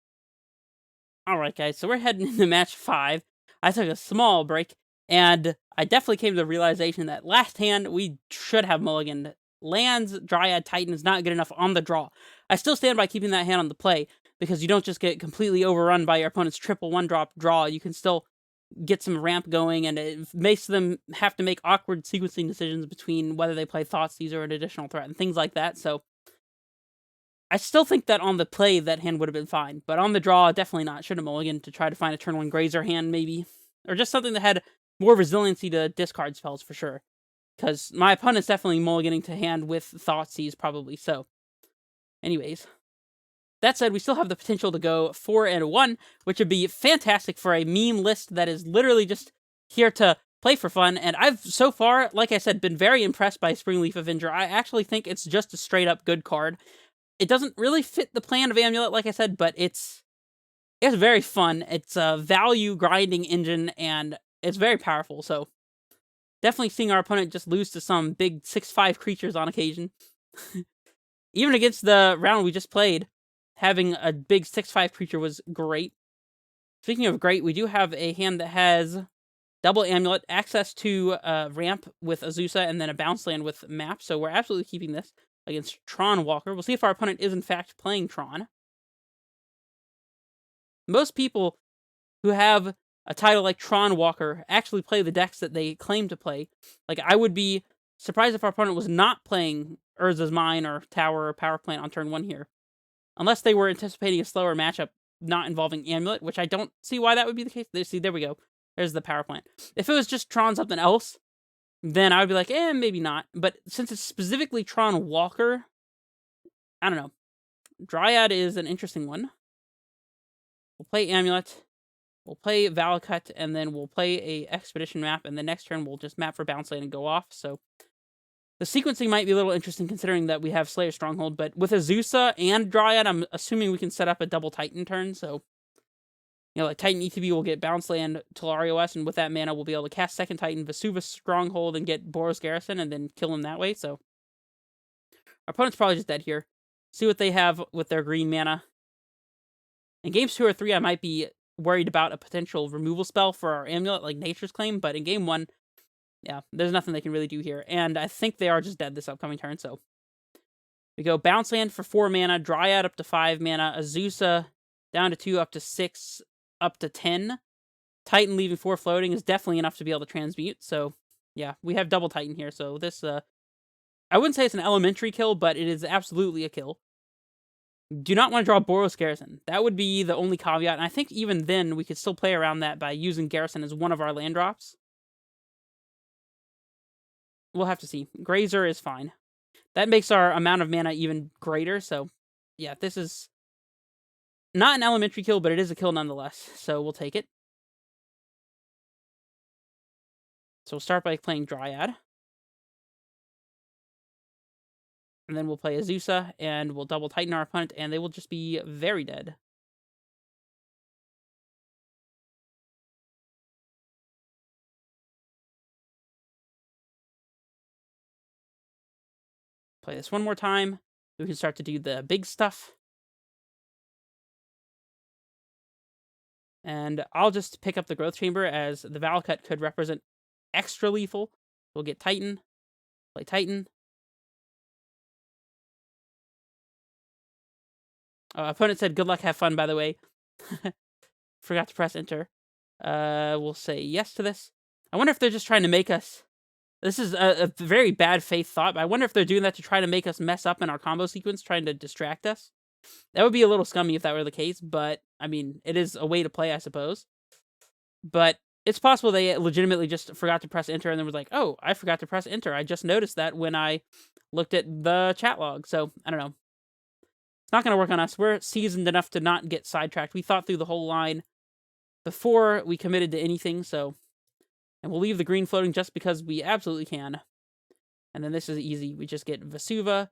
Alright, guys, so we're heading into match 5. I took a small break, and I definitely came to the realization that last hand, we should have mulliganed. Lands, Dryad, Titan is not good enough on the draw. I still stand by keeping that hand on the play, because you don't just get completely overrun by your opponent's triple 1-drop draw. You can still get some ramp going, and it makes them have to make awkward sequencing decisions between whether they play Thoughtseize or an additional threat, and things like that, so... I still think that on the play, that hand would have been fine. But on the draw, definitely not. Should have mulliganed to try to find a turn 1 Grazer hand, maybe. Or just something that had more resiliency to discard spells, for sure. Because my opponent's definitely mulliganing to hand with Thoughtseize, probably. So, anyways. That said, we still have the potential to go 4-1, which would be fantastic for a meme list that is literally just here to play for fun, and I've, so far, like I said, been very impressed by Springleaf Avenger. I actually think it's just a straight-up good card. It doesn't really fit the plan of Amulet, like I said, but it's very fun. It's a value grinding engine, and it's very powerful, so definitely seeing our opponent just lose to some big 6/5 creatures on occasion. Even against the round we just played, having a big 6/5 creature was great. Speaking of great, we do have a hand that has double Amulet, access to ramp with Azusa, and then a bounce land with map, so we're absolutely keeping this against Tron Walker. We'll see if our opponent is in fact playing Tron. Most people who have a title like Tron Walker actually play the decks that they claim to play. Like, I would be surprised if our opponent was not playing Urza's Mine or Tower or Power Plant on turn 1 here. Unless they were anticipating a slower matchup not involving Amulet, which I don't see why that would be the case. See, there we go. There's the Power Plant. If it was just Tron something else, then I would be like, maybe not. But since it's specifically Tron Walker, I don't know. Dryad is an interesting one. We'll play Amulet. We'll play Valakut, and then we'll play a Expedition map, and the next turn we'll just map for bounce lane and go off. So the sequencing might be a little interesting considering that we have Slayer Stronghold, but with Azusa and Dryad, I'm assuming we can set up a double Titan turn, so like Titan ETB will get bounce land Tolarios, and with that mana we'll be able to cast second Titan, Vesuvius Stronghold, and get Boros Garrison, and then kill him that way, so our opponent's probably just dead here. See what they have with their green mana. In games 2 or 3, I might be worried about a potential removal spell for our Amulet, like Nature's Claim, but in game 1, yeah, there's nothing they can really do here. And I think they are just dead this upcoming turn, so we go bounce land for 4 mana, Dryad up to 5 mana, Azusa down to 2, up to 6, up to 10. Titan leaving 4 floating is definitely enough to be able to transmute, so yeah, we have double Titan here, so this, I wouldn't say it's an elementary kill, but it is absolutely a kill. Do not want to draw Boros Garrison. That would be the only caveat, and I think even then we could still play around that by using Garrison as one of our land drops. We'll have to see. Grazer is fine. That makes our amount of mana even greater, so yeah, this is not an elementary kill, but it is a kill nonetheless, so we'll take it. So we'll start by playing Dryad. And then we'll play Azusa, and we'll double Titan our opponent, and they will just be very dead. Play this one more time. We can start to do the big stuff. And I'll just pick up the Growth Chamber, as the Valakut could represent extra lethal. We'll get Titan. Play Titan. Opponent said, good luck, have fun, by the way. Forgot to press enter. We'll say yes to this. I wonder if they're just trying to make us... This is a very bad faith thought, but I wonder if they're doing that to try to make us mess up in our combo sequence, trying to distract us. That would be a little scummy if that were the case, but, I mean, it is a way to play, I suppose. But it's possible they legitimately just forgot to press enter and then was like, oh, I forgot to press enter. I just noticed that when I looked at the chat log, so, I don't know. It's not going to work on us. We're seasoned enough to not get sidetracked. We thought through the whole line before we committed to anything, so... And we'll leave the green floating just because we absolutely can. And then this is easy. We just get Vesuva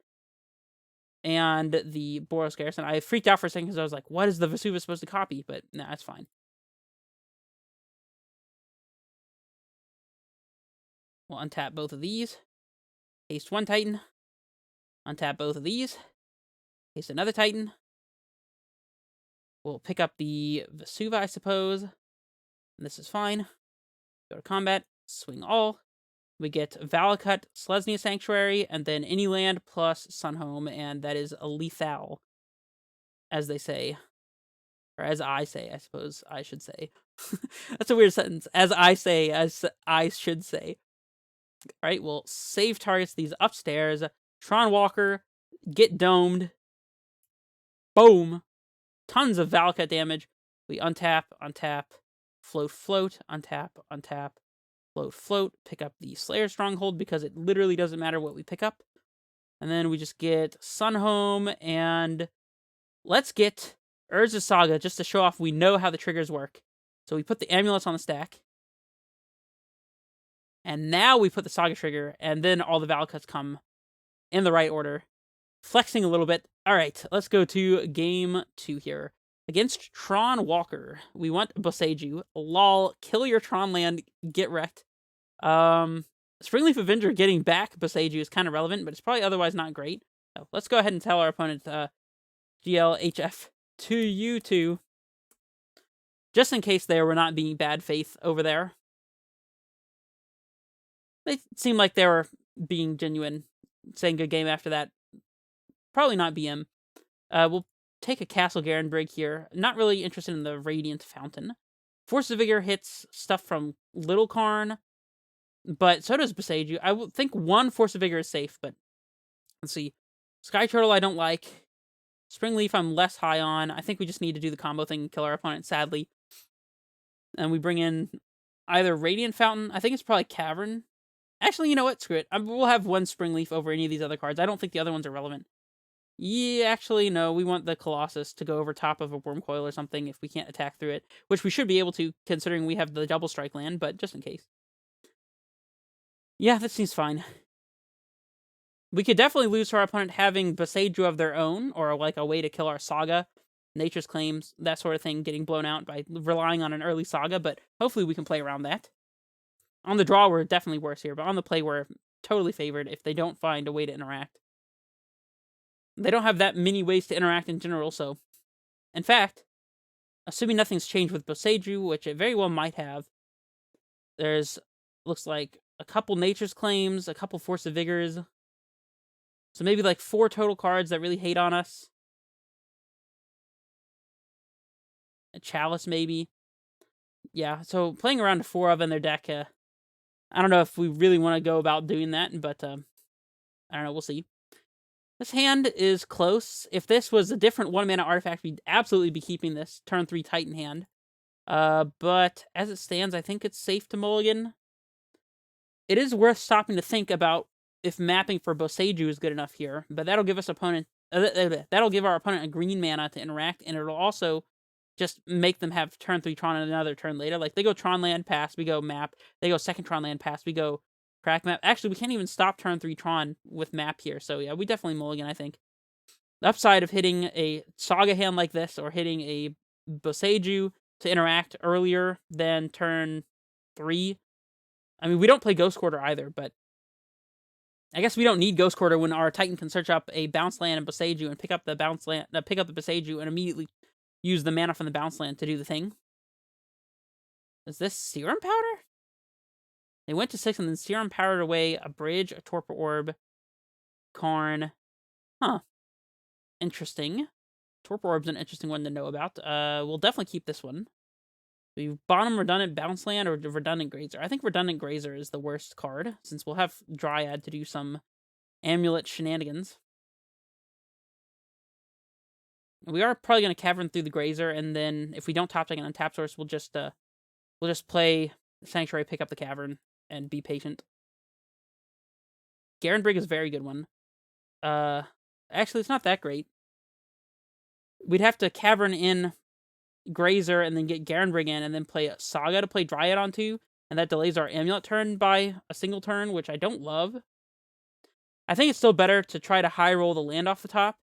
and the Boros Garrison. I freaked out for a second because I was like, what is the Vesuva supposed to copy? But nah, that's fine. We'll untap both of these. Haste one Titan. Untap both of these. Haste another Titan. We'll pick up the Vesuva, I suppose. And this is fine. Go to combat, swing all. We get Valakut, Selesnya Sanctuary, and then any land plus Sunhome, and that is a lethal, as they say. Or as I say, I suppose I should say. That's a weird sentence. As I say, as I should say. Alright, we'll save targets these upstairs. Tron Walker, get domed. Boom. Tons of Valakut damage. We untap, float, float, untap, float, float, pick up the Slayer Stronghold because it literally doesn't matter what we pick up. And then we just get Sunhome, and let's get Urza's Saga just to show off we know how the triggers work. So we put the amulets on the stack. And now we put the Saga trigger, and then all the valid cuts come in the right order. Flexing a little bit. All right, let's go to game 2 here. Against Tron Walker, we want Boseijus. Lol, kill your Tron land, get wrecked. Springleaf Avenger getting back Boseijus is kind of relevant, but it's probably otherwise not great. So let's go ahead and tell our opponent GLHF to you two, just in case they were not being bad faith over there. They seemed like they were being genuine, saying good game after that. Probably not BM. We'll take a Castle Garenbrig here. Not really interested in the Radiant Fountain. Force of Vigor hits stuff from Little Karn, but so does Boseijus. I would think one Force of Vigor is safe, but let's see. Skyturtle I don't like. Springleaf I'm less high on. I think we just need to do the combo thing and kill our opponent, sadly. And we bring in either Radiant Fountain. I think it's probably Cavern. Actually, you know what? Screw it. We'll have one Springleaf over any of these other cards. I don't think the other ones are relevant. Yeah, actually, no. We want the Colossus to go over top of a Wormcoil or something if we can't attack through it. Which we should be able to, considering we have the double strike land, but just in case. Yeah, that seems fine. We could definitely lose to our opponent having Boseijus of their own, or like a way to kill our Saga, Nature's Claims, that sort of thing, getting blown out by relying on an early Saga, but hopefully we can play around that. On the draw, we're definitely worse here, but on the play, we're totally favored if they don't find a way to interact. They don't have that many ways to interact in general, so... In fact, assuming nothing's changed with Boseijus, which it very well might have, there's, looks like, a couple Nature's Claims, a couple Force of Vigors, so maybe like 4 total cards that really hate on us. A Chalice, maybe. Yeah, so playing around to 4 of in their deck, I don't know if we really want to go about doing that, but I don't know, we'll see. This hand is close. If this was a different 1-mana artifact, we'd absolutely be keeping this turn 3 Titan hand. But as it stands, I think it's safe to mulligan. It is worth stopping to think about if mapping for Boseijus is good enough here, but that'll give us that'll give our opponent a green mana to interact, and it'll also just make them have turn 3 Tron another turn later. Like, they go Tron land pass, we go map. They go second Tron land pass, we go crack map. Actually, we can't even stop turn 3 Tron with map here, so yeah, we definitely mulligan, I think. The upside of hitting a Saga hand like this, or hitting a Boseijus to interact earlier than turn 3. I mean, we don't play Ghost Quarter either, but I guess we don't need Ghost Quarter when our Titan can search up a bounce land and Boseijus and pick up the bounce land, pick up the Boseijus and immediately use the mana from the bounce land to do the thing. Is this Serum Powder? They went to 6 and then Serum Powdered away a Bridge, a Torpor Orb, Karn. Huh. Interesting. Torpor Orb's an interesting one to know about. We'll definitely keep this one. We bottom Redundant Bounce Land or Redundant Grazer. I think Redundant Grazer is the worst card, since we'll have Dryad to do some Amulet shenanigans. We are probably going to Cavern through the Grazer, and then if we don't top deck an untap source, we'll just play Sanctuary, pick up the Cavern, and be patient. Garenbrig is a very good one. Actually, it's not that great. We'd have to Cavern in Grazer and then get Garenbrig in, and then play Saga to play Dryad onto, and that delays our Amulet turn by a single turn, which I don't love. I think it's still better to try to high roll the land off the top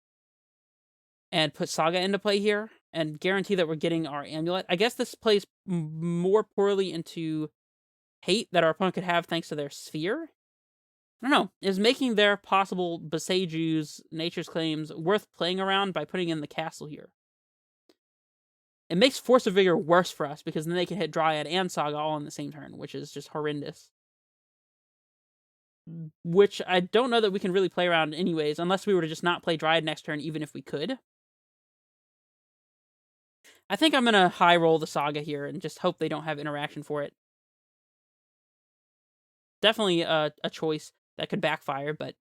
and put Saga into play here and guarantee that we're getting our Amulet. I guess this plays more poorly into hate that our opponent could have thanks to their Sphere. I don't know. Is making their possible Boseijus, Nature's Claims, worth playing around by putting in the castle here? It makes Force of Vigor worse for us, because then they can hit Dryad and Saga all in the same turn, which is just horrendous. Which I don't know that we can really play around anyways, unless we were to just not play Dryad next turn, even if we could. I think I'm going to high roll the Saga here and just hope they don't have interaction for it. Definitely a choice that could backfire, but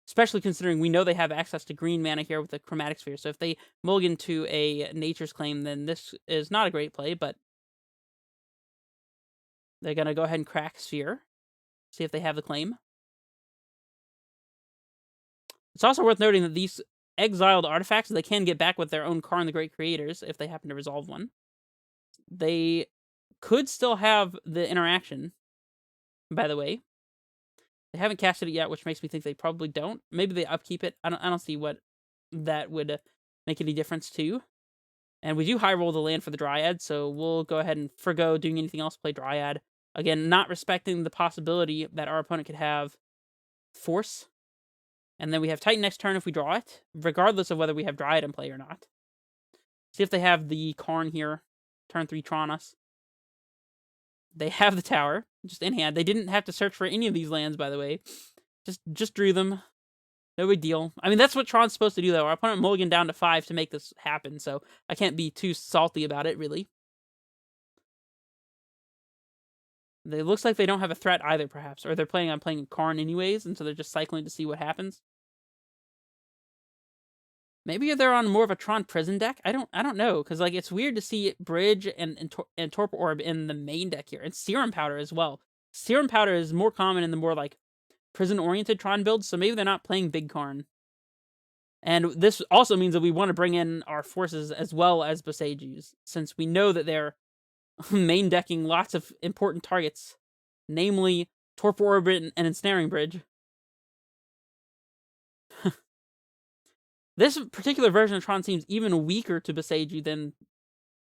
especially considering we know they have access to green mana here with the Chromatic Sphere. So if they mulligan to a Nature's Claim, then this is not a great play, but they're going to go ahead and crack Sphere. See if they have the claim. It's also worth noting that these exiled artifacts, they can get back with their own Karn the Great Creators if they happen to resolve one. They could still have the interaction. by the way. They haven't casted it yet, which makes me think they probably don't. Maybe they upkeep it. I don't see what that would make any difference to. And we do high roll the land for the Dryad, so we'll go ahead and forgo doing anything else, play Dryad. Again, not respecting the possibility that our opponent could have Force. And then we have Titan next turn if we draw it, regardless of whether we have Dryad in play or not. See if they have the Karn here. Turn 3 Tron us. They have the tower, just in hand. They didn't have to search for any of these lands, by the way. Just drew them. No big deal. I mean, that's what Tron's supposed to do, though. Our opponent mulliganed down to 5 to make this happen, so I can't be too salty about it, really. It looks like they don't have a threat either, perhaps. Or they're planning on playing Karn anyways, and so they're just cycling to see what happens. Maybe they're on more of a Tron Prison deck? I don't know, because like it's weird to see Bridge and Torpor Orb in the main deck here. And Serum Powder as well. Serum Powder is more common in the more like prison-oriented Tron builds, so maybe they're not playing Big Karn. And this also means that we want to bring in our forces as well as Boseijus, since we know that they're main decking lots of important targets, namely Torpor Orbit and Ensnaring Bridge. This particular version of Tron seems even weaker to Boseiju than...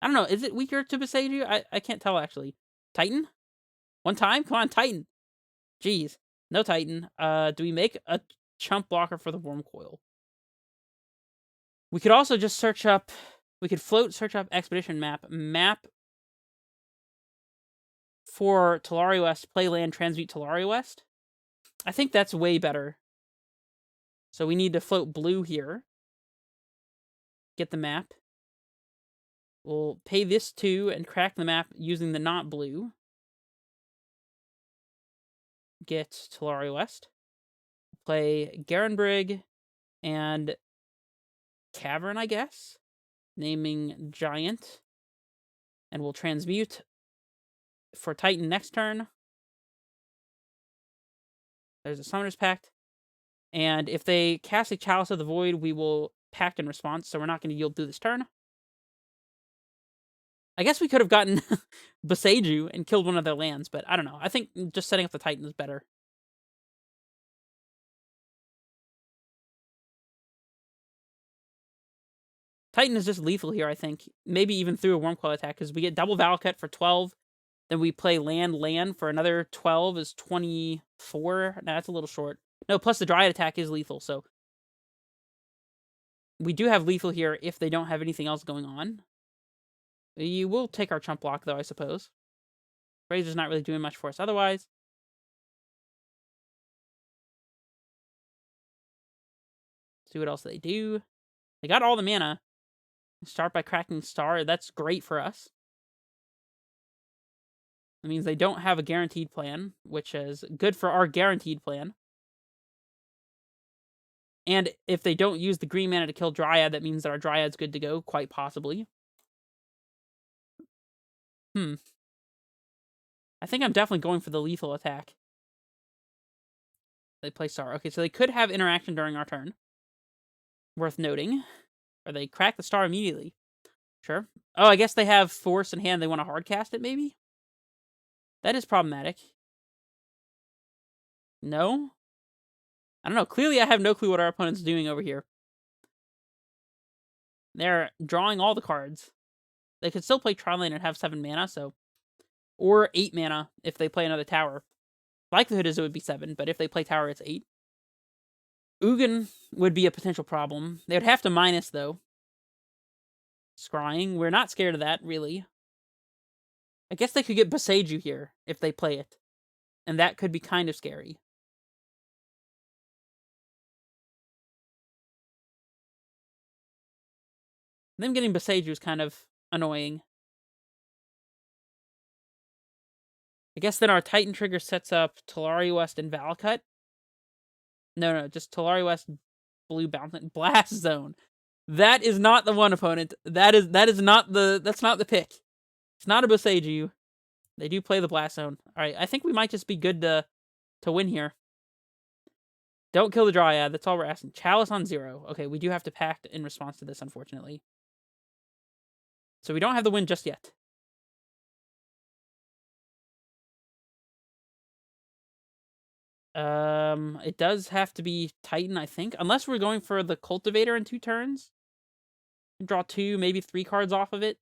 I don't know, is it weaker to Boseiju? I can't tell, actually. Titan? One time? Come on, Titan! Jeez. No Titan. Do we make a chump blocker for the Worm Coil? We could also just search up... We could search up Expedition Map. Map for Talari West, play land, transmute Talari West. I think that's way better. So we need to float blue here. Get the map. We'll pay this 2 and crack the map using the not blue. Get Talari West. Play Garenbrig and Cavern, I guess. Naming Giant. And we'll transmute for Titan next turn. There's a Summoner's Pact. And if they cast a Chalice of the Void, we will pact in response, so we're not going to yield through this turn. I guess we could have gotten Boseiju and killed one of their lands, but I don't know. I think just setting up the Titan is better. Titan is just lethal here, I think. Maybe even through a Worm Coil attack, because we get double Valakut for 12. Then we play land for another 12 is 24. Nah, that's a little short. No, plus the Dryad attack is lethal, so... We do have lethal here if they don't have anything else going on. You will take our chump block, though, I suppose. Razor's not really doing much for us otherwise. See what else they do. They got all the mana. Start by cracking Star. That's great for us. That means they don't have a guaranteed plan, which is good for our guaranteed plan. And if they don't use the green mana to kill Dryad, that means that our Dryad's good to go, quite possibly. I think I'm definitely going for the lethal attack. They play Star. Okay, so they could have interaction during our turn. Worth noting. Or they crack the Star immediately. Sure. Oh, I guess they have Force in hand. They want to hardcast it, maybe? That is problematic. No? I don't know. Clearly, I have no clue what our opponent's doing over here. They're drawing all the cards. They could still play Tron Lane and have 7 mana, so... Or 8 mana if they play another tower. Likelihood is it would be 7, but if they play tower, it's 8. Ugin would be a potential problem. They would have to minus, though. Scrying. We're not scared of that, really. I guess they could get Boseiju here if they play it. And that could be kind of scary. Them getting Boseiju is kind of annoying. I guess then our Titan trigger sets up Talari West and Valakut. No, just Talari West, Blue Bountain, Blast Zone. That is not the one, opponent. That's not the pick. It's not a Boseiju. They do play the Blast Zone. Alright, I think we might just be good to win here. Don't kill the Dryad, that's all we're asking. Chalice on 0. Okay, we do have to pact in response to this, unfortunately. So we don't have the win just yet. It does have to be Titan, I think. Unless we're going for the Cultivator in 2 turns. Draw 2, maybe 3 cards off of it.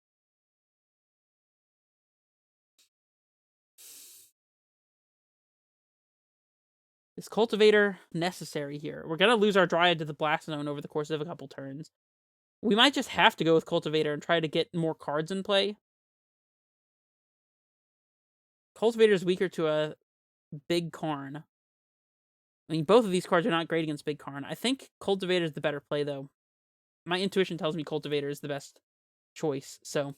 Is Cultivator necessary here? We're gonna lose our Dryad to the Blast Zone over the course of a couple turns. We might just have to go with Cultivator and try to get more cards in play. Cultivator is weaker to a Big Karn. I mean, both of these cards are not great against Big Karn. I think Cultivator is the better play, though. My intuition tells me Cultivator is the best choice, so.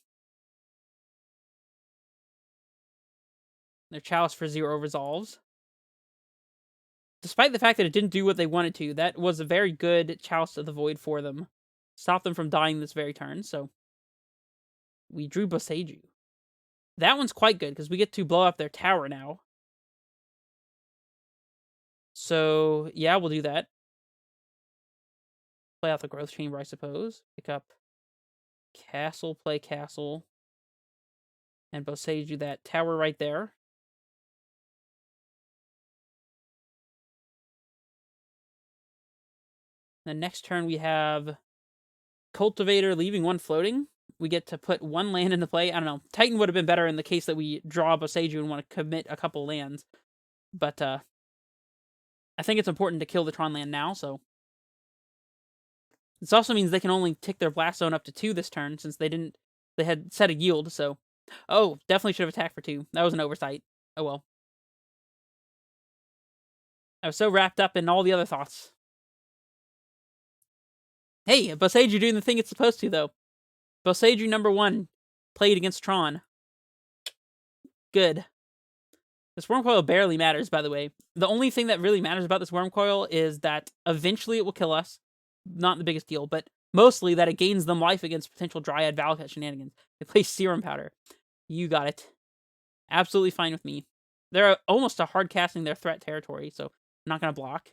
Their Chalice for 0 resolves. Despite the fact that it didn't do what they wanted to, that was a very good Chalice of the Void for them. Stopped them from dying this very turn, so. We drew Boseijus. That one's quite good, because we get to blow up their tower now. So, yeah, we'll do that. Play out the Growth Chamber, I suppose. Pick up Castle, play Castle. And Boseijus that tower right there. The next turn we have Cultivator leaving 1 floating. We get to put 1 land into play. I don't know. Titan would have been better in the case that we draw Boseijus and want to commit a couple lands. But I think it's important to kill the Tron land now, so. This also means they can only tick their Blast Zone up to 2 this turn, since they had set a yield, so. Oh, definitely should have attacked for 2. That was an oversight. Oh well. I was so wrapped up in all the other thoughts. Hey, Boseijus doing the thing it's supposed to, though. Boseijus number 1 played against Tron. Good. This Wormcoil barely matters, by the way. The only thing that really matters about this Wormcoil is that eventually it will kill us. Not the biggest deal, but mostly that it gains them life against potential Dryad Valakut shenanigans. They play Serum Powder. You got it. Absolutely fine with me. They're almost a hard casting their threat territory, so I'm not going to block.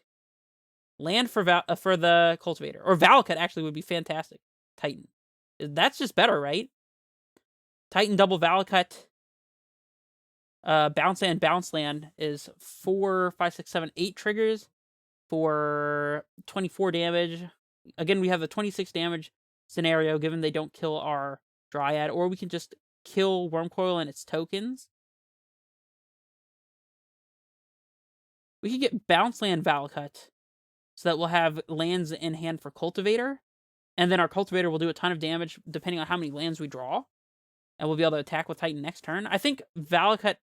Land for the Cultivator. Or Valakut actually would be fantastic. Titan. That's just better, right? Titan double Valakut. Bounce land is 4, 5, 6, 7, 8 triggers for 24 damage. Again, we have a 26 damage scenario given they don't kill our Dryad, or we can just kill Wormcoil and its tokens. We could get Bounce land Valakut so that we'll have lands in hand for Cultivator, and then our Cultivator will do a ton of damage depending on how many lands we draw, and we'll be able to attack with Titan next turn. I think Valakut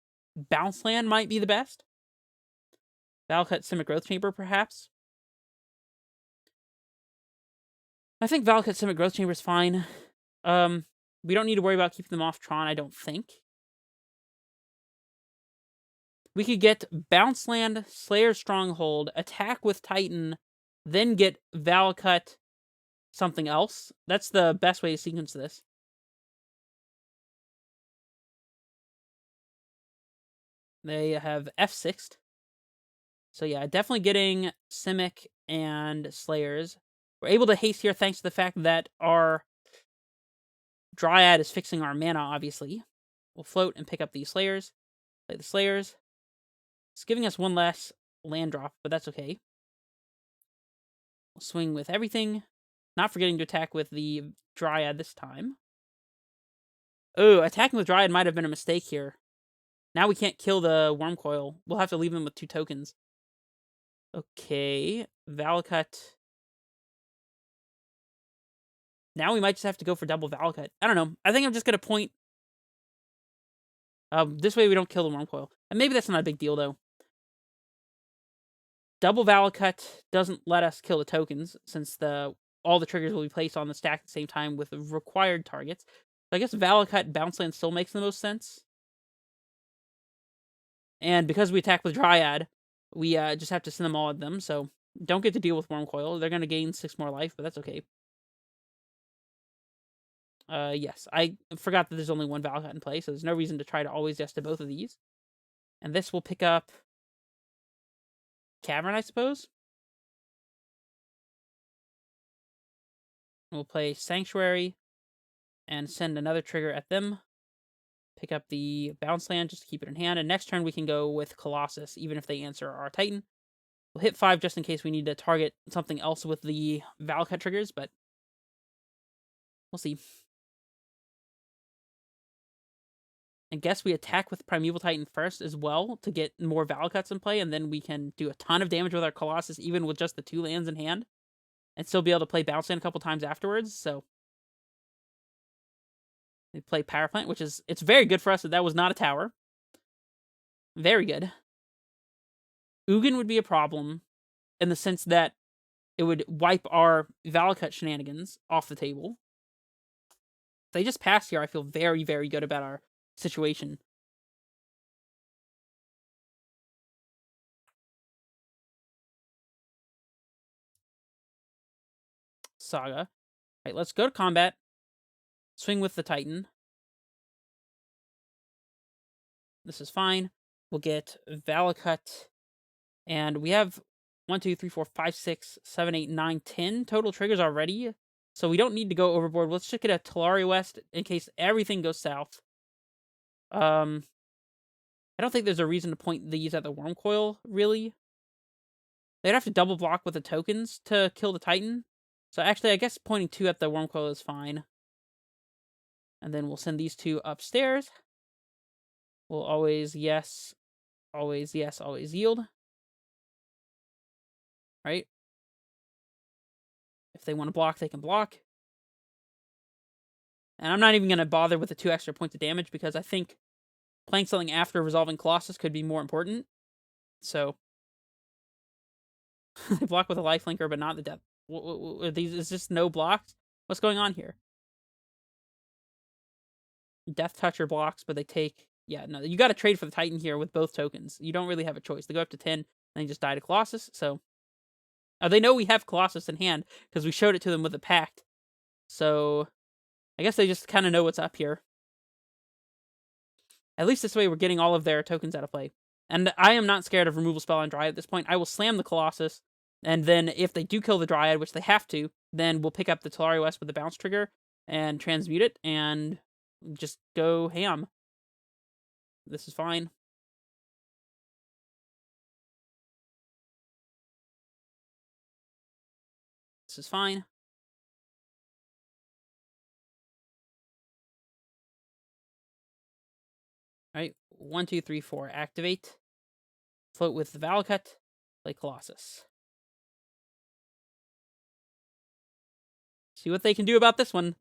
Bounce land might be the best. Valakut Simic Growth Chamber, perhaps. I think Valakut Simic Growth Chamber is fine. We don't need to worry about keeping them off Tron, I don't think. We could get Bounce land, Slayer Stronghold, attack with Titan, then get Valakut something else. That's the best way to sequence this. They have F6'd. So yeah, definitely getting Simic and Slayers. We're able to haste here thanks to the fact that our Dryad is fixing our mana, obviously. We'll float and pick up these Slayers. Play the Slayers. It's giving us 1 less land drop, but that's okay. We'll swing with everything. Not forgetting to attack with the Dryad this time. Oh, attacking with Dryad might have been a mistake here. Now we can't kill the Wormcoil. We'll have to leave them with 2 tokens. Okay, Valakut. Now we might just have to go for double Valakut. I don't know. I think I'm just going to point. This way we don't kill the Wormcoil. And maybe that's not a big deal, though. Double Valakut doesn't let us kill the tokens, since all the triggers will be placed on the stack at the same time with required targets. So I guess Valakut Bounce land still makes the most sense. And because we attack with Dryad, we just have to send them all at them, so don't get to deal with Wormcoil. They're going to gain 6 more life, but that's okay. Yes, I forgot that there's only 1 Valakut in play, so there's no reason to try to always yes to both of these. And this will pick up Cavern, I suppose? We'll play Sanctuary and send another trigger at them. Pick up the Bounce land just to keep it in hand. And next turn we can go with Colossus, even if they answer our Titan. We'll hit 5 just in case we need to target something else with the Valakut triggers, but we'll see. I guess we attack with Primeval Titan first as well to get more Valakuts in play, and then we can do a ton of damage with our Colossus, even with just the 2 lands in hand, and still be able to play Bounce Land a couple times afterwards, so... We play Power Plant, which is... It's very good for us that was not a tower. Very good. Ugin would be a problem, in the sense that it would wipe our Valakut shenanigans off the table. If they just pass here, I feel very, very good about our situation. Saga. All right, let's go to combat. Swing with the Titan. This is fine. We'll get Valakut. And we have 1, 2, 3, 4, 5, 6, 7, 8, 9, 10 total triggers already. So we don't need to go overboard. Let's just get a Talari West in case everything goes south. I don't think there's a reason to point these at the Worm Coil, really. They'd have to double block with the tokens to kill the Titan. So actually, I guess pointing 2 at the Worm Coil is fine. And then we'll send these 2 upstairs. We'll always yes, always yield. Right? If they want to block, they can block. And I'm not even going to bother with the 2 extra points of damage because I think playing something after resolving Colossus could be more important. So, they block with a lifelinker, but not the death. Is this no blocks? What's going on here? Death Toucher blocks, but they take... Yeah, no, you got to trade for the Titan here with both tokens. You don't really have a choice. They go up to 10, and they just die to Colossus, so... they know we have Colossus in hand, because we showed it to them with a pact. So, I guess they just kind of know what's up here. At least this way we're getting all of their tokens out of play. And I am not scared of removal spell on Dryad at this point. I will slam the Colossus, and then if they do kill the Dryad, which they have to, then we'll pick up the Talari West with the bounce trigger, and transmute it, and just go ham. This is fine. This is fine. Alright, 1, 2, 3, 4. Activate. Float with the Valakut. Play Colossus. See what they can do about this one.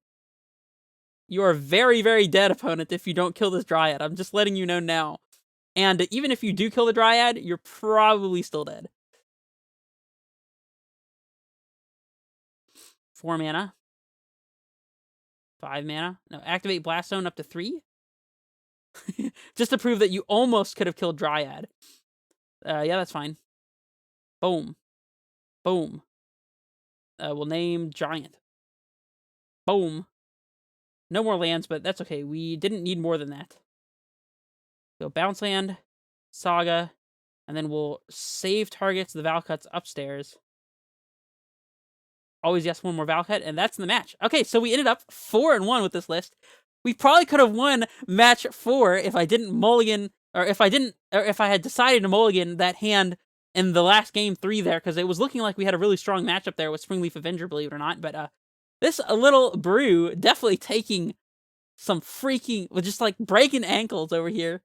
You are very, very dead, opponent, if you don't kill this Dryad. I'm just letting you know now. And even if you do kill the Dryad, you're probably still dead. 4 mana. 5 mana. No, activate Blast Zone up to 3. Just to prove that you almost could have killed Dryad. Yeah, that's fine. Boom. Boom. We'll name Giant. Boom. No more lands, but that's okay. We didn't need more than that. Go Bounce Land, Saga, and then we'll save targets, the Valakuts upstairs. Always yes, 1 more Valakut, and that's the match. Okay, so we ended up 4-1 with this list. We probably could have won match 4 if I didn't mulligan, or if I had decided to mulligan that hand in the last game 3 there, because it was looking like we had a really strong matchup there with Springleaf Avenger, believe it or not. But this little brew definitely taking some freaking, just like breaking ankles over here.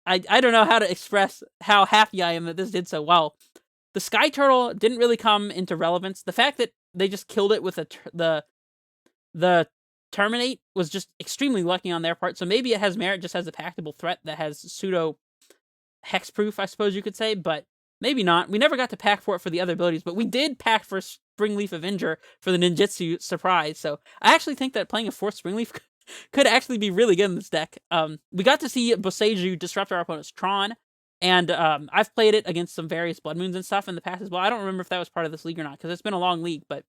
I don't know how to express how happy I am that this did so well. The Skyturtle didn't really come into relevance. The fact that they just killed it with the Terminate was just extremely lucky on their part. So maybe it has merit just as a pactable threat that has pseudo hexproof, I suppose you could say, but maybe not. We never got to pack for it for the other abilities, but we did pack for Springleaf Avenger for the ninjutsu surprise. So I actually think that playing a 4th Springleaf could actually be really good in this deck. We got to see Boseijus disrupt our opponent's Tron, and I've played it against some various Blood Moons and stuff in the past as well. I don't remember if that was part of this league or not, because it's been a long league, but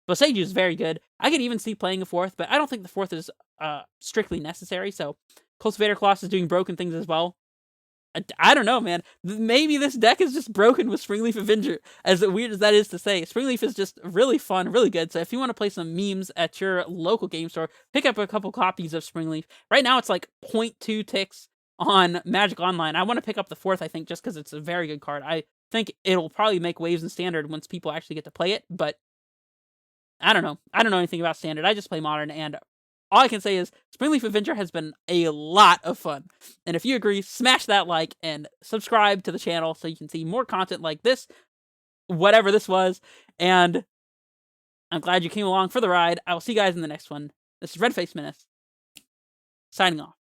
Boseijus is very good. I could even see playing a 4th, but I don't think the 4th is strictly necessary, so Cultivator Colossus is doing broken things as well. I don't know, man. Maybe this deck is just broken with Springleaf Avenger, as weird as that is to say. Springleaf is just really fun, really good. So if you want to play some memes at your local game store, pick up a couple copies of Springleaf. Right now it's like 0.2 ticks on Magic Online. I want to pick up the 4th, I think, just because it's a very good card. think it'll probably make waves in Standard once people actually get to play it, but I don't know. I don't know anything about Standard. I just play Modern, and all I can say is Springleaf Avenger has been a lot of fun. And if you agree, smash that like and subscribe to the channel so you can see more content like this, whatever this was. And I'm glad you came along for the ride. I will see you guys in the next one. This is Redface Menace, signing off.